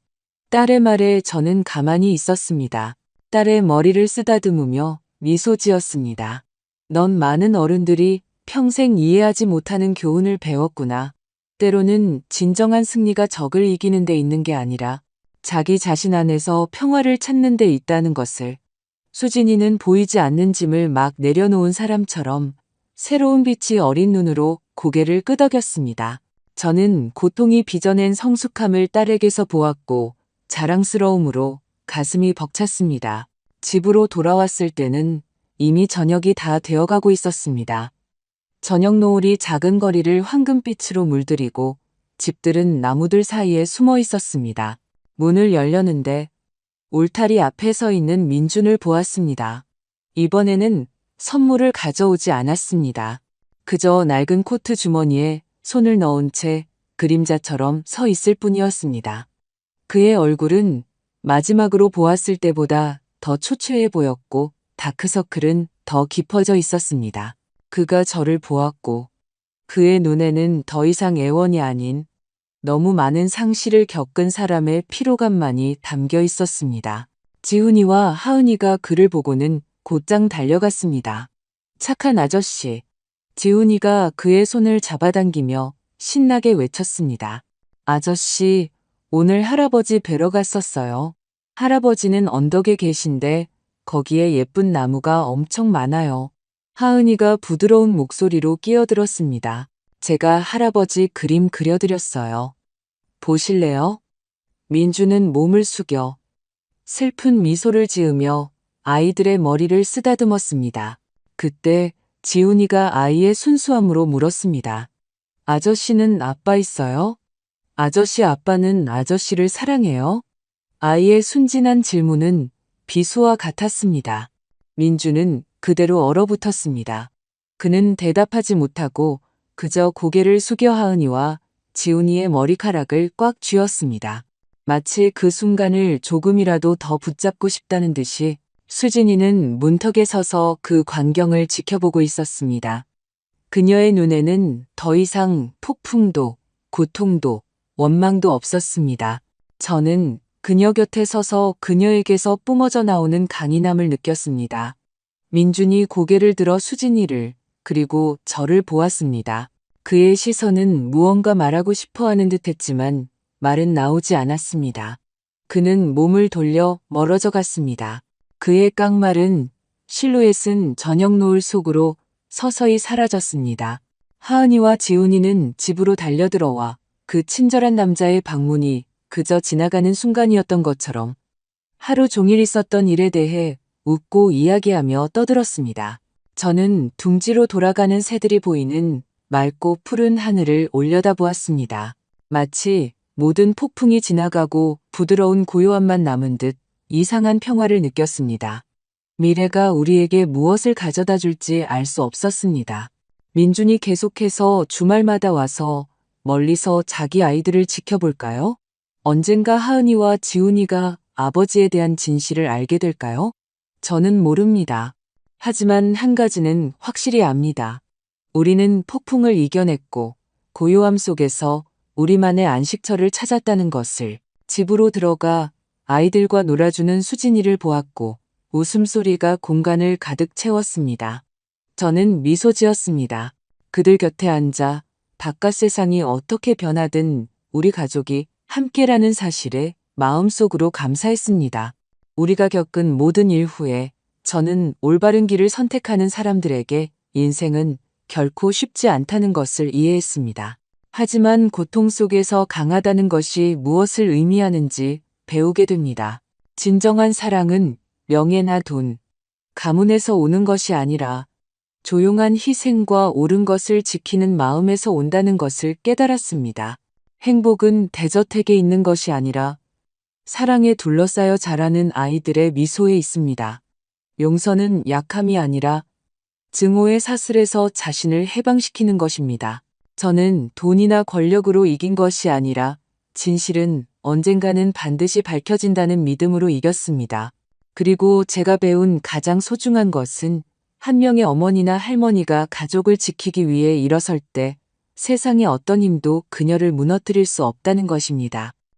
딸의 말에 저는 가만히 있었습니다. 딸의 머리를 쓰다듬으며 미소 지었습니다. 넌 많은 어른들이 평생 이해하지 못하는 교훈을 배웠구나. 때로는 진정한 승리가 적을 이기는 데 있는 게 아니라 자기 자신 안에서 평화를 찾는 데 있다는 것을. 수진이는 보이지 않는 짐을 막 내려놓은 사람처럼 새로운 빛이 어린 눈으로 고개를 끄덕였습니다. 저는 고통이 빚어낸 성숙함을 딸에게서 보았고 자랑스러움으로 가슴이 벅찼습니다. 집으로 돌아왔을 때는 이미 저녁이 다 되어가고 있었습니다. 저녁 노을이 작은 거리를 황금빛으로 물들이고 집들은 나무들 사이에 숨어 있었습니다. 문을 열려는데 울타리 앞에 서 있는 민준을 보았습니다. 이번에는 선물을 가져오지 않았습니다. 그저 낡은 코트 주머니에 손을 넣은 채 그림자처럼 서 있을 뿐이었습니다. 그의 얼굴은 마지막으로 보았을 때보다 더 초췌해 보였고 다크서클은 더 깊어져 있었습니다. 그가 저를 보았고 그의 눈에는 더 이상 애원이 아닌 너무 많은 상실을 겪은 사람의 피로감만이 담겨 있었습니다. 지훈이와 하은이가 그를 보고는 곧장 달려갔습니다. 착한 아저씨. 지훈이가 그의 손을 잡아당기며 신나게 외쳤습니다. 아저씨, 오늘 할아버지 뵈러 갔었어요. 할아버지는 언덕에 계신데 거기에 예쁜 나무가 엄청 많아요. 하은이가 부드러운 목소리로 끼어들었습니다. 제가 할아버지 그림 그려드렸어요. 보실래요? 민주는 몸을 숙여 슬픈 미소를 지으며 아이들의 머리를 쓰다듬었습니다. 그때 지훈이가 아이의 순수함으로 물었습니다. 아저씨는 아빠 있어요? 아저씨 아빠는 아저씨를 사랑해요? 아이의 순진한 질문은 비수와 같았습니다. 민주는 그대로 얼어붙었습니다. 그는 대답하지 못하고 그저 고개를 숙여 하은이와 지훈이의 머리카락을 꽉 쥐었습니다. 마치 그 순간을 조금이라도 더 붙잡고 싶다는 듯이 수진이는 문턱에 서서 그 광경을 지켜보고 있었습니다. 그녀의 눈에는 더 이상 폭풍도, 고통도, 원망도 없었습니다. 저는 그녀 곁에 서서 그녀에게서 뿜어져 나오는 강인함을 느꼈습니다. 민준이 고개를 들어 수진이를 그리고 저를 보았습니다. 그의 시선은 무언가 말하고 싶어 하는 듯 했지만 말은 나오지 않았습니다. 그는 몸을 돌려 멀어져 갔습니다. 그의 깡마른 실루엣은 저녁 노을 속으로 서서히 사라졌습니다. 하은이와 지훈이는 집으로 달려들어와 그 친절한 남자의 방문이 그저 지나가는 순간이었던 것처럼 하루 종일 있었던 일에 대해 웃고 이야기하며 떠들었습니다. 저는 둥지로 돌아가는 새들이 보이는 맑고 푸른 하늘을 올려다보았습니다. 마치 모든 폭풍이 지나가고 부드러운 고요함만 남은 듯 이상한 평화를 느꼈습니다. 미래가 우리에게 무엇을 가져다 줄지 알 수 없었습니다. 민준이 계속해서 주말마다 와서 멀리서 자기 아이들을 지켜볼까요? 언젠가 하은이와 지훈이가 아버지에 대한 진실을 알게 될까요? 저는 모릅니다. 하지만 한 가지는 확실히 압니다. 우리는 폭풍을 이겨냈고 고요함 속에서 우리만의 안식처를 찾았다는 것을. 집으로 들어가 아이들과 놀아주는 수진이를 보았고 웃음소리가 공간을 가득 채웠습니다. 저는 미소 지었습니다. 그들 곁에 앉아 바깥 세상이 어떻게 변하든 우리 가족이 함께라는 사실에 마음속으로 감사했습니다. 우리가 겪은 모든 일 후에 저는 올바른 길을 선택하는 사람들에게 인생은 결코 쉽지 않다는 것을 이해했습니다. 하지만 고통 속에서 강하다는 것이 무엇을 의미하는지 배우게 됩니다. 진정한 사랑은 명예나 돈, 가문에서 오는 것이 아니라 조용한 희생과 옳은 것을 지키는 마음에서 온다는 것을 깨달았습니다. 행복은 대저택에 있는 것이 아니라 사랑에 둘러싸여 자라는 아이들의 미소에 있습니다. 용서는 약함이 아니라 증오의 사슬에서 자신을 해방시키는 것입니다. 저는 돈이나 권력으로 이긴 것이 아니라 진실은 언젠가는 반드시 밝혀진다는 믿음으로 이겼습니다. 그리고 제가 배운 가장 소중한 것은 한 명의 어머니나 할머니가 가족을 지키기 위해 일어설 때 세상의 어떤 힘도 그녀를 무너뜨릴 수 없다는 것입니다.